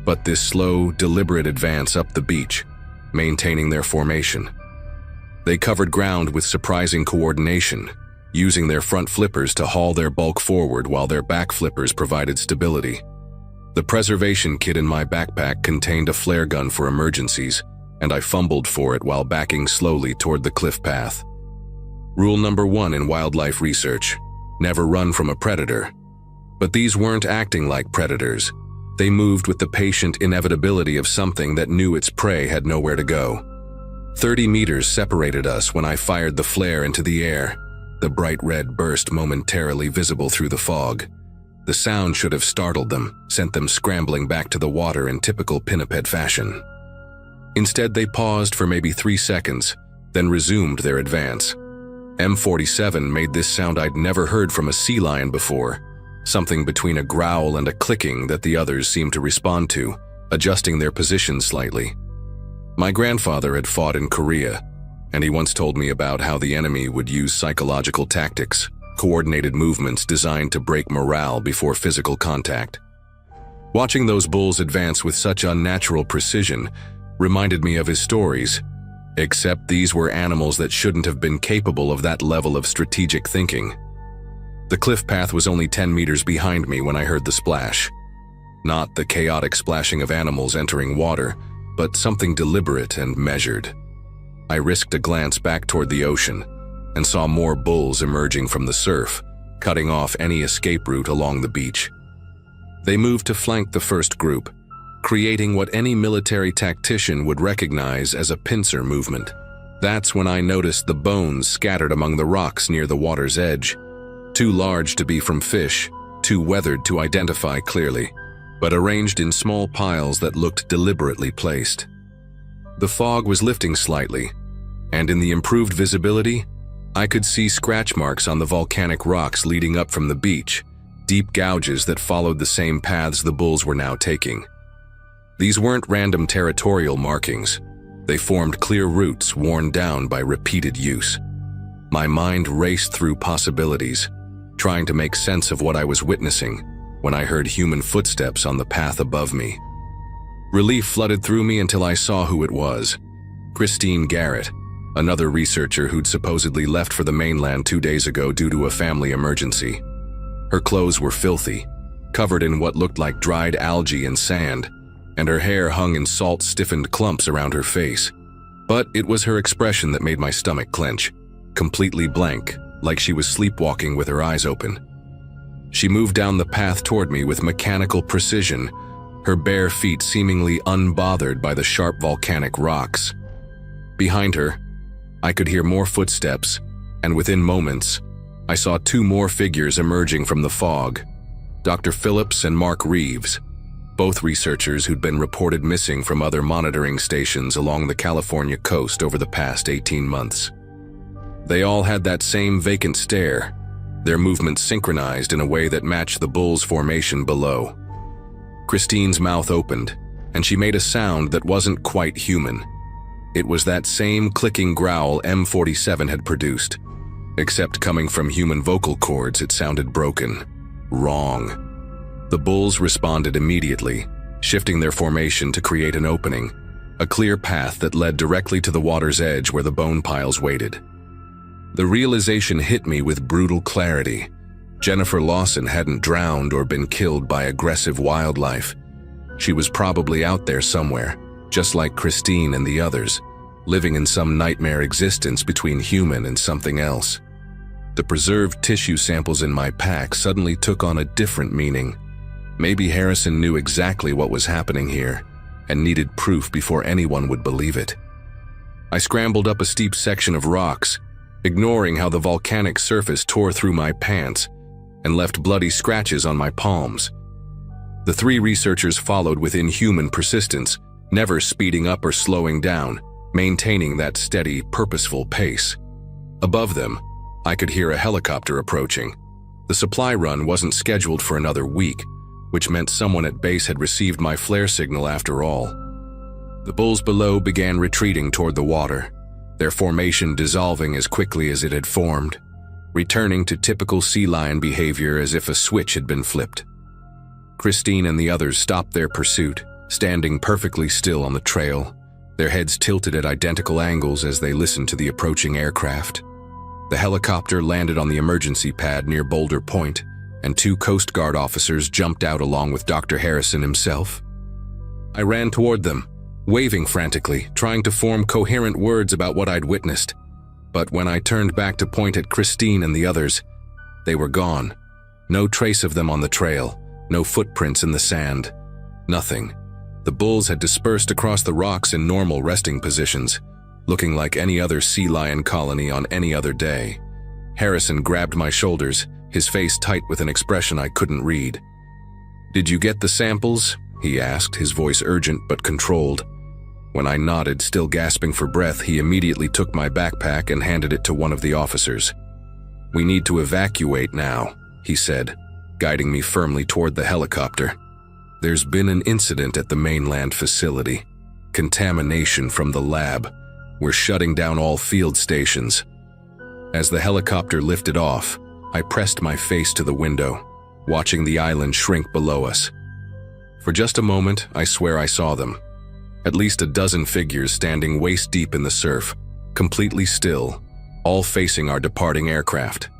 but this slow, deliberate advance up the beach, maintaining their formation. They covered ground with surprising coordination, using their front flippers to haul their bulk forward while their back flippers provided stability. The preservation kit in my backpack contained a flare gun for emergencies, and I fumbled for it while backing slowly toward the cliff path. Rule number 1 in wildlife research: never run from a predator. But these weren't acting like predators. They moved with the patient inevitability of something that knew its prey had nowhere to go. 30 meters separated us when I fired the flare into the air, the bright red burst momentarily visible through the fog. The sound should have startled them, sent them scrambling back to the water in typical pinniped fashion. Instead, they paused for maybe 3 seconds, then resumed their advance. M47 made this sound I'd never heard from a sea lion before, something between a growl and a clicking that the others seemed to respond to, adjusting their positions slightly. My grandfather had fought in Korea, and he once told me about how the enemy would use psychological tactics, coordinated movements designed to break morale before physical contact. Watching those bulls advance with such unnatural precision reminded me of his stories, except these were animals that shouldn't have been capable of that level of strategic thinking. The cliff path was only 10 meters behind me when I heard the splash. Not the chaotic splashing of animals entering water, but something deliberate and measured. I risked a glance back toward the ocean and saw more bulls emerging from the surf, cutting off any escape route along the beach. They moved to flank the first group, creating what any military tactician would recognize as a pincer movement. That's when I noticed the bones scattered among the rocks near the water's edge, too large to be from fish, too weathered to identify clearly, but arranged in small piles that looked deliberately placed. The fog was lifting slightly, and in the improved visibility, I could see scratch marks on the volcanic rocks leading up from the beach, deep gouges that followed the same paths the bulls were now taking. These weren't random territorial markings. They formed clear routes worn down by repeated use. My mind raced through possibilities, trying to make sense of what I was witnessing when I heard human footsteps on the path above me. Relief flooded through me until I saw who it was. Christine Garrett, another researcher who'd supposedly left for the mainland 2 days ago due to a family emergency. Her clothes were filthy, covered in what looked like dried algae and sand, and her hair hung in salt-stiffened clumps around her face. But it was her expression that made my stomach clench, completely blank, like she was sleepwalking with her eyes open. She moved down the path toward me with mechanical precision, her bare feet seemingly unbothered by the sharp volcanic rocks. Behind her, I could hear more footsteps, and within moments, I saw 2 more figures emerging from the fog, Dr. Phillips and Mark Reeves, both researchers who'd been reported missing from other monitoring stations along the California coast over the past 18 months. They all had that same vacant stare, their movements synchronized in a way that matched the bull's formation below. Christine's mouth opened, and she made a sound that wasn't quite human. It was that same clicking growl M47 had produced, except coming from human vocal cords, it sounded broken, wrong. The bulls responded immediately, shifting their formation to create an opening, a clear path that led directly to the water's edge where the bone piles waited. The realization hit me with brutal clarity. Jennifer Lawson hadn't drowned or been killed by aggressive wildlife. She was probably out there somewhere, just like Christine and the others, living in some nightmare existence between human and something else. The preserved tissue samples in my pack suddenly took on a different meaning. Maybe Harrison knew exactly what was happening here and needed proof before anyone would believe it. I scrambled up a steep section of rocks, ignoring how the volcanic surface tore through my pants and left bloody scratches on my palms. The 3 researchers followed with inhuman persistence, never speeding up or slowing down, maintaining that steady, purposeful pace. Above them, I could hear a helicopter approaching. The supply run wasn't scheduled for another week, which meant someone at base had received my flare signal after all. The bulls below began retreating toward the water, their formation dissolving as quickly as it had formed, returning to typical sea lion behavior as if a switch had been flipped. Christine and the others stopped their pursuit, standing perfectly still on the trail, their heads tilted at identical angles as they listened to the approaching aircraft. The helicopter landed on the emergency pad near Boulder Point, and 2 Coast Guard officers jumped out along with Dr. Harrison himself. I ran toward them, waving frantically, trying to form coherent words about what I'd witnessed. But when I turned back to point at Christine and the others, they were gone. No trace of them on the trail, no footprints in the sand, nothing. The bulls had dispersed across the rocks in normal resting positions, looking like any other sea lion colony on any other day. Harrison grabbed my shoulders, his face tight with an expression I couldn't read. "Did you get the samples?" he asked, his voice urgent but controlled. When I nodded, still gasping for breath, he immediately took my backpack and handed it to one of the officers. "We need to evacuate now," he said, guiding me firmly toward the helicopter. "There's been an incident at the mainland facility. Contamination from the lab. We're shutting down all field stations." As the helicopter lifted off, I pressed my face to the window, watching the island shrink below us. For just a moment, I swear I saw them. At least a dozen figures standing waist-deep in the surf, completely still, all facing our departing aircraft.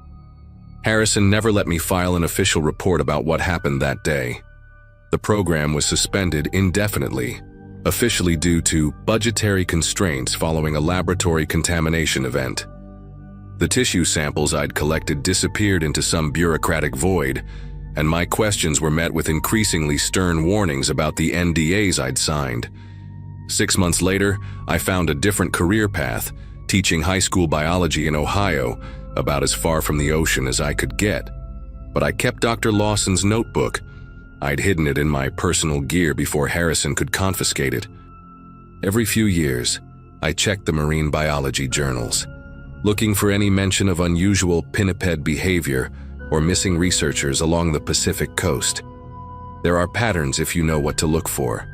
Harrison never let me file an official report about what happened that day. The program was suspended indefinitely, officially due to budgetary constraints following a laboratory contamination event. The tissue samples I'd collected disappeared into some bureaucratic void, and my questions were met with increasingly stern warnings about the NDAs I'd signed. 6 months later, I found a different career path, teaching high school biology in Ohio, about as far from the ocean as I could get. But I kept Dr. Lawson's notebook. I'd hidden it in my personal gear before Harrison could confiscate it. Every few years, I checked the marine biology journals, looking for any mention of unusual pinniped behavior or missing researchers along the Pacific coast. There are patterns if you know what to look for.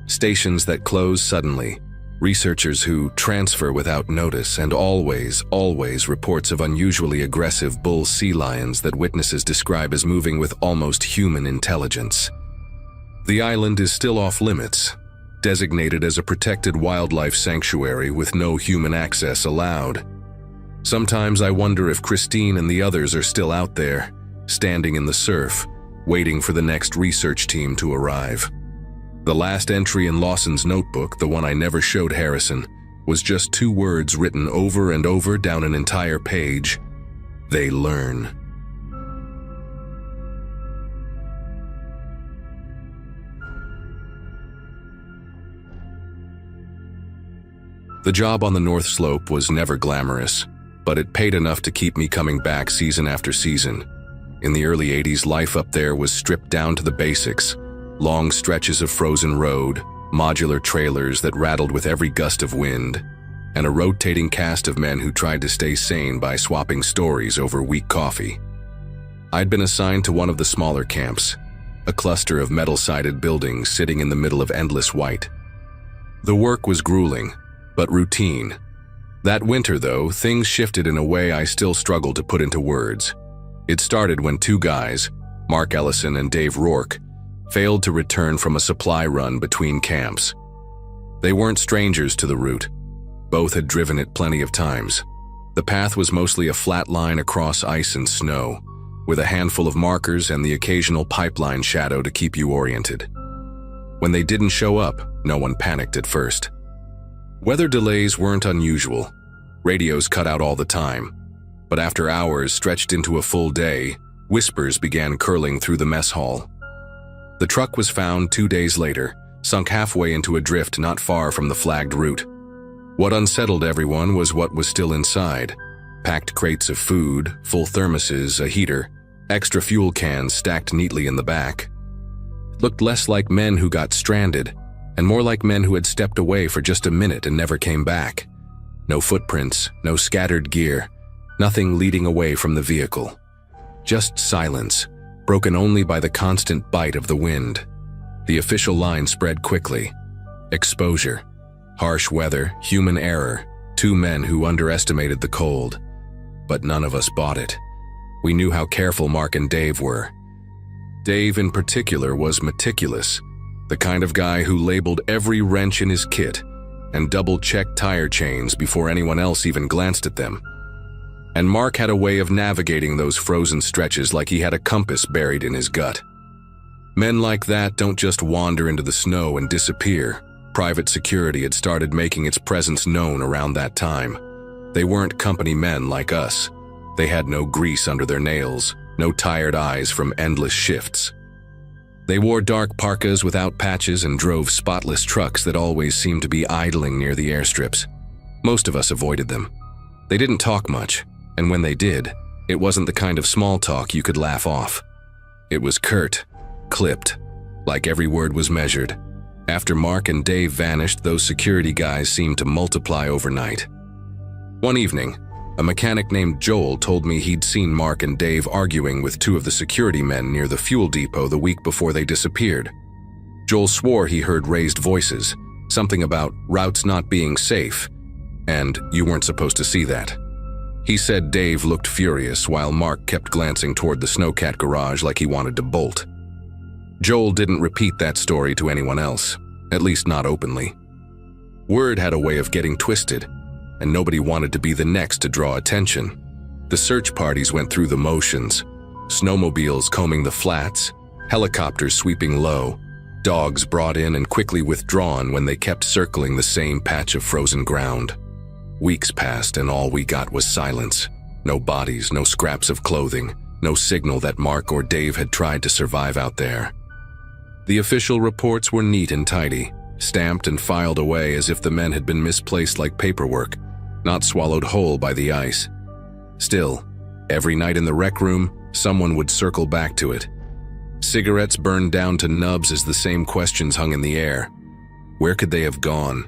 Stations that close suddenly, researchers who transfer without notice, and always reports of unusually aggressive bull sea lions that witnesses describe as moving with almost human intelligence. The island is still off limits, designated as a protected wildlife sanctuary with no human access allowed. Sometimes I wonder if Christine and the others are still out there, standing in the surf, waiting for the next research team to arrive. The last entry in Lawson's notebook, the one I never showed Harrison, was just 2 words written over and over down an entire page. They learn. The job on the North Slope was never glamorous, but it paid enough to keep me coming back season after season. In the early 80s, life up there was stripped down to the basics. Long stretches of frozen road, modular trailers that rattled with every gust of wind, and a rotating cast of men who tried to stay sane by swapping stories over weak coffee. I'd been assigned to one of the smaller camps, a cluster of metal-sided buildings sitting in the middle of endless white. The work was grueling, but routine. That winter, though, things shifted in a way I still struggle to put into words. It started when 2 guys, Mark Ellison and Dave Rourke, failed to return from a supply run between camps. They weren't strangers to the route. Both had driven it plenty of times. The path was mostly a flat line across ice and snow, with a handful of markers and the occasional pipeline shadow to keep you oriented. When they didn't show up, no one panicked at first. Weather delays weren't unusual. Radios cut out all the time. But after hours stretched into a full day, whispers began curling through the mess hall. The truck was found 2 days later, sunk halfway into a drift not far from the flagged route. What unsettled everyone was what was still inside. Packed crates of food, full thermoses, a heater, extra fuel cans stacked neatly in the back. It looked less like men who got stranded, and more like men who had stepped away for just a minute and never came back. No footprints, no scattered gear, nothing leading away from the vehicle. Just silence, broken only by the constant bite of the wind. The official line spread quickly. Exposure, harsh weather, human error, 2 men who underestimated the cold. But none of us bought it. We knew how careful Mark and Dave were. Dave in particular was meticulous, the kind of guy who labeled every wrench in his kit and double-checked tire chains before anyone else even glanced at them. And Mark had a way of navigating those frozen stretches like he had a compass buried in his gut. Men like that don't just wander into the snow and disappear. Private security had started making its presence known around that time. They weren't company men like us. They had no grease under their nails, no tired eyes from endless shifts. They wore dark parkas without patches and drove spotless trucks that always seemed to be idling near the airstrips. Most of us avoided them. They didn't talk much, and when they did, it wasn't the kind of small talk you could laugh off. It was curt, clipped, like every word was measured. After Mark and Dave vanished, those security guys seemed to multiply overnight. One evening, a mechanic named Joel told me he'd seen Mark and Dave arguing with 2 of the security men near the fuel depot the week before they disappeared. Joel swore he heard raised voices, something about routes not being safe, and you weren't supposed to see that. He said Dave looked furious while Mark kept glancing toward the snowcat garage like he wanted to bolt. Joel didn't repeat that story to anyone else, at least not openly. Word had a way of getting twisted, and nobody wanted to be the next to draw attention. The search parties went through the motions, snowmobiles combing the flats, helicopters sweeping low, dogs brought in and quickly withdrawn when they kept circling the same patch of frozen ground. Weeks passed and all we got was silence. No bodies, no scraps of clothing, no signal that Mark or Dave had tried to survive out there. The official reports were neat and tidy, stamped and filed away as if the men had been misplaced like paperwork, not swallowed whole by the ice. Still, every night in the rec room, someone would circle back to it. Cigarettes burned down to nubs as the same questions hung in the air. Where could they have gone?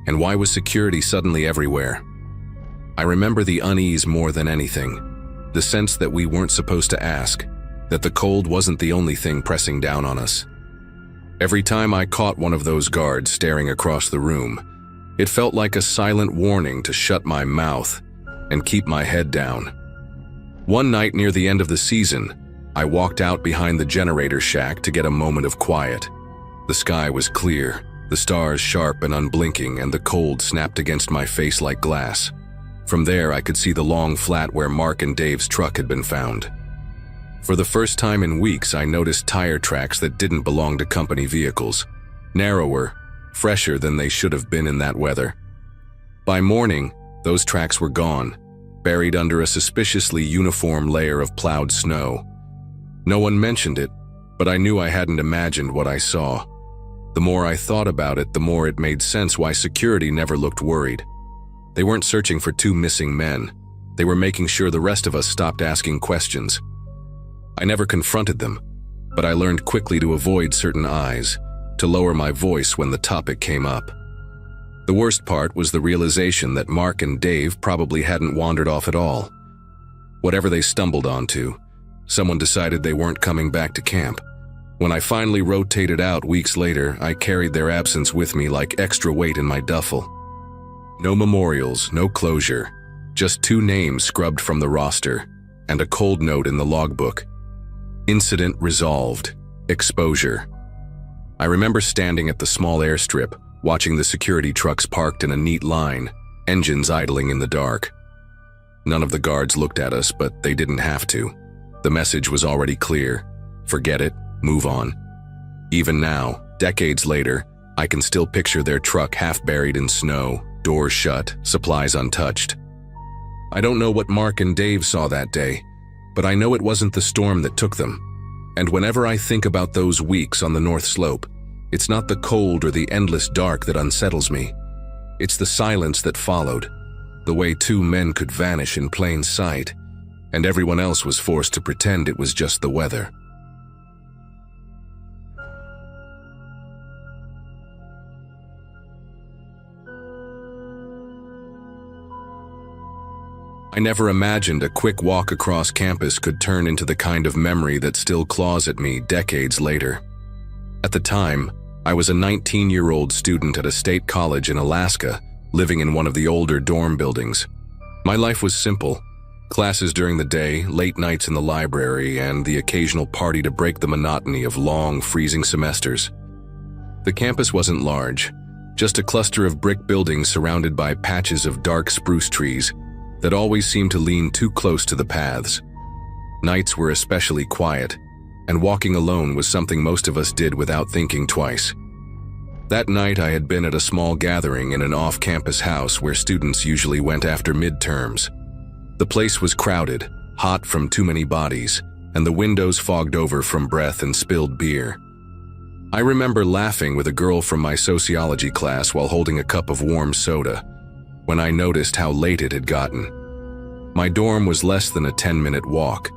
And why was security suddenly everywhere? I remember the unease more than anything, the sense that we weren't supposed to ask, that the cold wasn't the only thing pressing down on us. Every time I caught one of those guards staring across the room, it felt like a silent warning to shut my mouth and keep my head down. One night near the end of the season, I walked out behind the generator shack to get a moment of quiet. The sky was clear, the stars sharp and unblinking, and the cold snapped against my face like glass. From there, I could see the long flat where Mark and Dave's truck had been found. For the first time in weeks, I noticed tire tracks that didn't belong to company vehicles. Narrower, fresher than they should have been in that weather. By morning, those tracks were gone, buried under a suspiciously uniform layer of plowed snow. No one mentioned it, but I knew I hadn't imagined what I saw. The more I thought about it, the more it made sense why security never looked worried. They weren't searching for two missing men. They were making sure the rest of us stopped asking questions. I never confronted them, but I learned quickly to avoid certain eyes, to lower my voice when the topic came up. The worst part was the realization that Mark and Dave probably hadn't wandered off at all. Whatever they stumbled onto, someone decided they weren't coming back to camp. When I finally rotated out weeks later, I carried their absence with me like extra weight in my duffel. No memorials, no closure, just 2 names scrubbed from the roster, and a cold note in the logbook. Incident resolved. Exposure. I remember standing at the small airstrip, watching the security trucks parked in a neat line, engines idling in the dark. None of the guards looked at us, but they didn't have to. The message was already clear. Forget it, move on. Even now, decades later, I can still picture their truck half buried in snow, doors shut, supplies untouched. I don't know what Mark and Dave saw that day, but I know it wasn't the storm that took them. And whenever I think about those weeks on the North Slope, it's not the cold or the endless dark that unsettles me. It's the silence that followed, the way 2 men could vanish in plain sight, and everyone else was forced to pretend it was just the weather. I never imagined a quick walk across campus could turn into the kind of memory that still claws at me decades later. At the time, I was a 19-year-old student at a state college in Alaska, living in one of the older dorm buildings. My life was simple: classes during the day, late nights in the library, and the occasional party to break the monotony of long, freezing semesters. The campus wasn't large, just a cluster of brick buildings surrounded by patches of dark spruce trees that always seemed to lean too close to the paths. Nights were especially quiet, and walking alone was something most of us did without thinking twice. That night I had been at a small gathering in an off-campus house where students usually went after midterms. The place was crowded, hot from too many bodies, and the windows fogged over from breath and spilled beer. I remember laughing with a girl from my sociology class while holding a cup of warm soda, when I noticed how late it had gotten. My dorm was less than a 10-minute walk,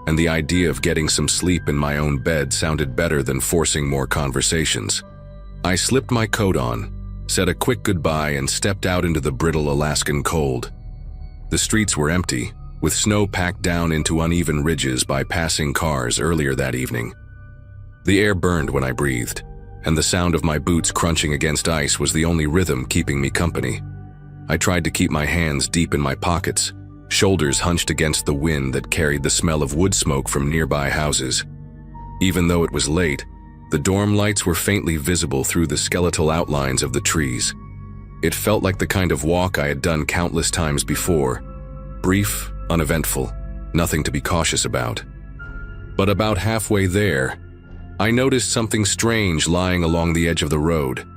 and the idea of getting some sleep in my own bed sounded better than forcing more conversations. I slipped my coat on, said a quick goodbye, and stepped out into the brittle Alaskan cold. The streets were empty, with snow packed down into uneven ridges by passing cars earlier that evening. The air burned when I breathed, and the sound of my boots crunching against ice was the only rhythm keeping me company. I tried to keep my hands deep in my pockets, shoulders hunched against the wind that carried the smell of wood smoke from nearby houses. Even though it was late, the dorm lights were faintly visible through the skeletal outlines of the trees. It felt like the kind of walk I had done countless times before. Brief, uneventful, nothing to be cautious about. But about halfway there, I noticed something strange lying along the edge of the road.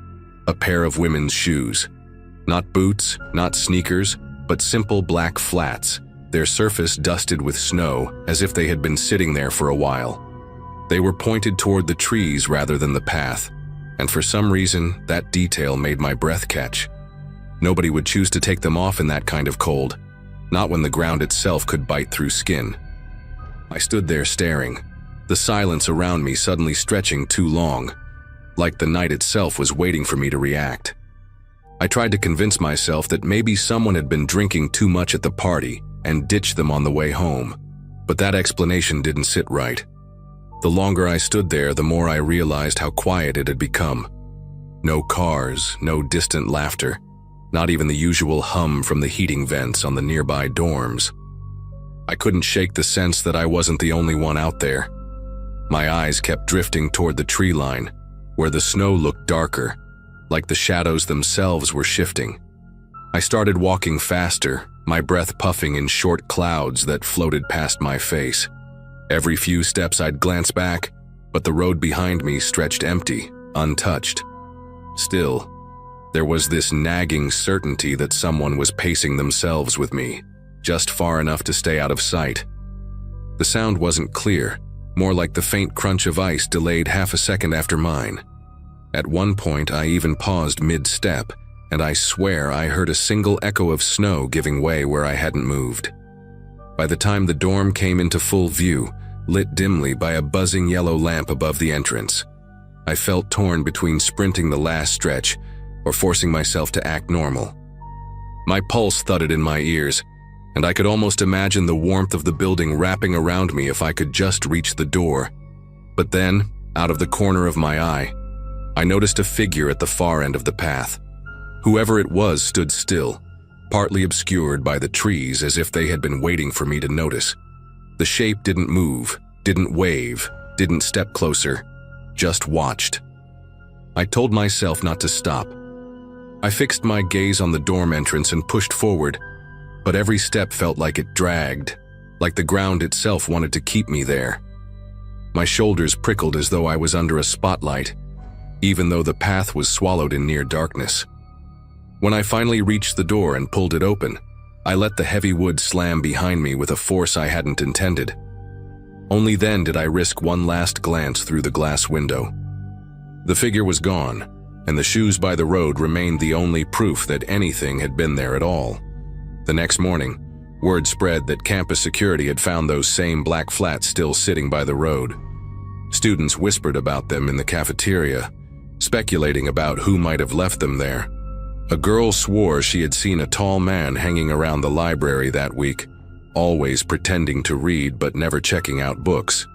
A pair of women's shoes. Not boots, not sneakers, but simple black flats, their surface dusted with snow as if they had been sitting there for a while. They were pointed toward the trees rather than the path, and for some reason, that detail made my breath catch. Nobody would choose to take them off in that kind of cold, not when the ground itself could bite through skin. I stood there staring, the silence around me suddenly stretching too long, like the night itself was waiting for me to react. I tried to convince myself that maybe someone had been drinking too much at the party and ditched them on the way home, but that explanation didn't sit right. The longer I stood there, the more I realized how quiet it had become. No cars, no distant laughter, not even the usual hum from the heating vents on the nearby dorms. I couldn't shake the sense that I wasn't the only one out there. My eyes kept drifting toward the tree line, where the snow looked darker, like the shadows themselves were shifting. I started walking faster, my breath puffing in short clouds that floated past my face. Every few steps I'd glance back, but the road behind me stretched empty, untouched. Still, there was this nagging certainty that someone was pacing themselves with me, just far enough to stay out of sight. The sound wasn't clear, more like the faint crunch of ice delayed half a second after mine. At one point, I even paused mid-step, and I swear I heard a single echo of snow giving way where I hadn't moved. By the time the dorm came into full view, lit dimly by a buzzing yellow lamp above the entrance, I felt torn between sprinting the last stretch or forcing myself to act normal. My pulse thudded in my ears, and I could almost imagine the warmth of the building wrapping around me if I could just reach the door. But then, out of the corner of my eye, I noticed a figure at the far end of the path. Whoever it was stood still, partly obscured by the trees as if they had been waiting for me to notice. The shape didn't move, didn't wave, didn't step closer, just watched. I told myself not to stop. I fixed my gaze on the dorm entrance and pushed forward, but every step felt like it dragged, like the ground itself wanted to keep me there. My shoulders prickled as though I was under a spotlight, even though the path was swallowed in near darkness. When I finally reached the door and pulled it open, I let the heavy wood slam behind me with a force I hadn't intended. Only then did I risk one last glance through the glass window. The figure was gone, and the shoes by the road remained the only proof that anything had been there at all. The next morning, word spread that campus security had found those same black flats still sitting by the road. Students whispered about them in the cafeteria, speculating about who might have left them there. A girl swore she had seen a tall man hanging around the library that week, always pretending to read but never checking out books.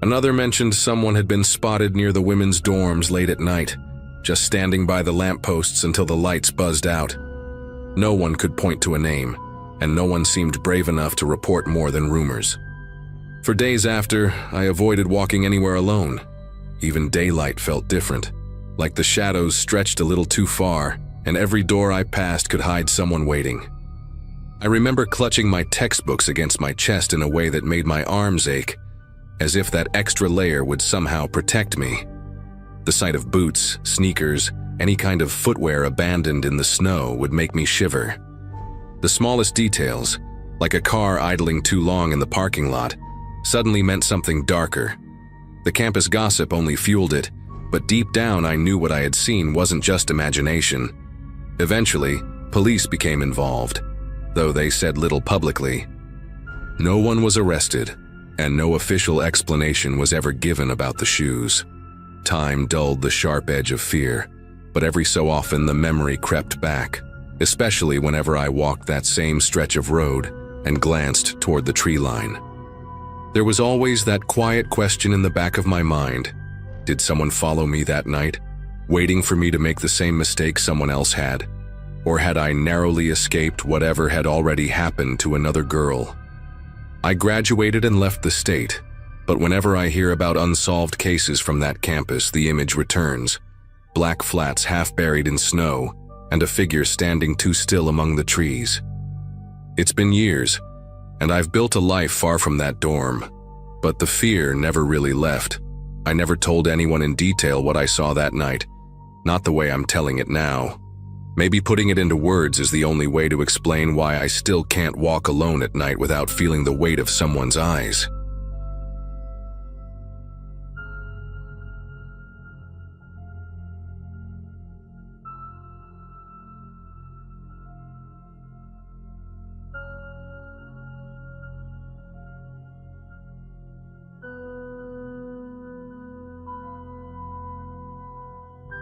Another mentioned someone had been spotted near the women's dorms late at night, just standing by the lampposts until the lights buzzed out. No one could point to a name, and no one seemed brave enough to report more than rumors. For days after, I avoided walking anywhere alone. Even daylight felt different, like the shadows stretched a little too far, and every door I passed could hide someone waiting. I remember clutching my textbooks against my chest in a way that made my arms ache, as if that extra layer would somehow protect me. The sight of boots, sneakers, any kind of footwear abandoned in the snow would make me shiver. The smallest details, like a car idling too long in the parking lot, suddenly meant something darker. The campus gossip only fueled it, but deep down I knew what I had seen wasn't just imagination. Eventually, police became involved, though they said little publicly. No one was arrested, and no official explanation was ever given about the shoes. Time dulled the sharp edge of fear, but every so often the memory crept back, especially whenever I walked that same stretch of road and glanced toward the tree line. There was always that quiet question in the back of my mind. Did someone follow me that night, waiting for me to make the same mistake someone else had? Or had I narrowly escaped whatever had already happened to another girl? I graduated and left the state, but whenever I hear about unsolved cases from that campus, the image returns. Black flats half buried in snow, and a figure standing too still among the trees. It's been years, and I've built a life far from that dorm, but the fear never really left. I never told anyone in detail what I saw that night, not the way I'm telling it now. Maybe putting it into words is the only way to explain why I still can't walk alone at night without feeling the weight of someone's eyes.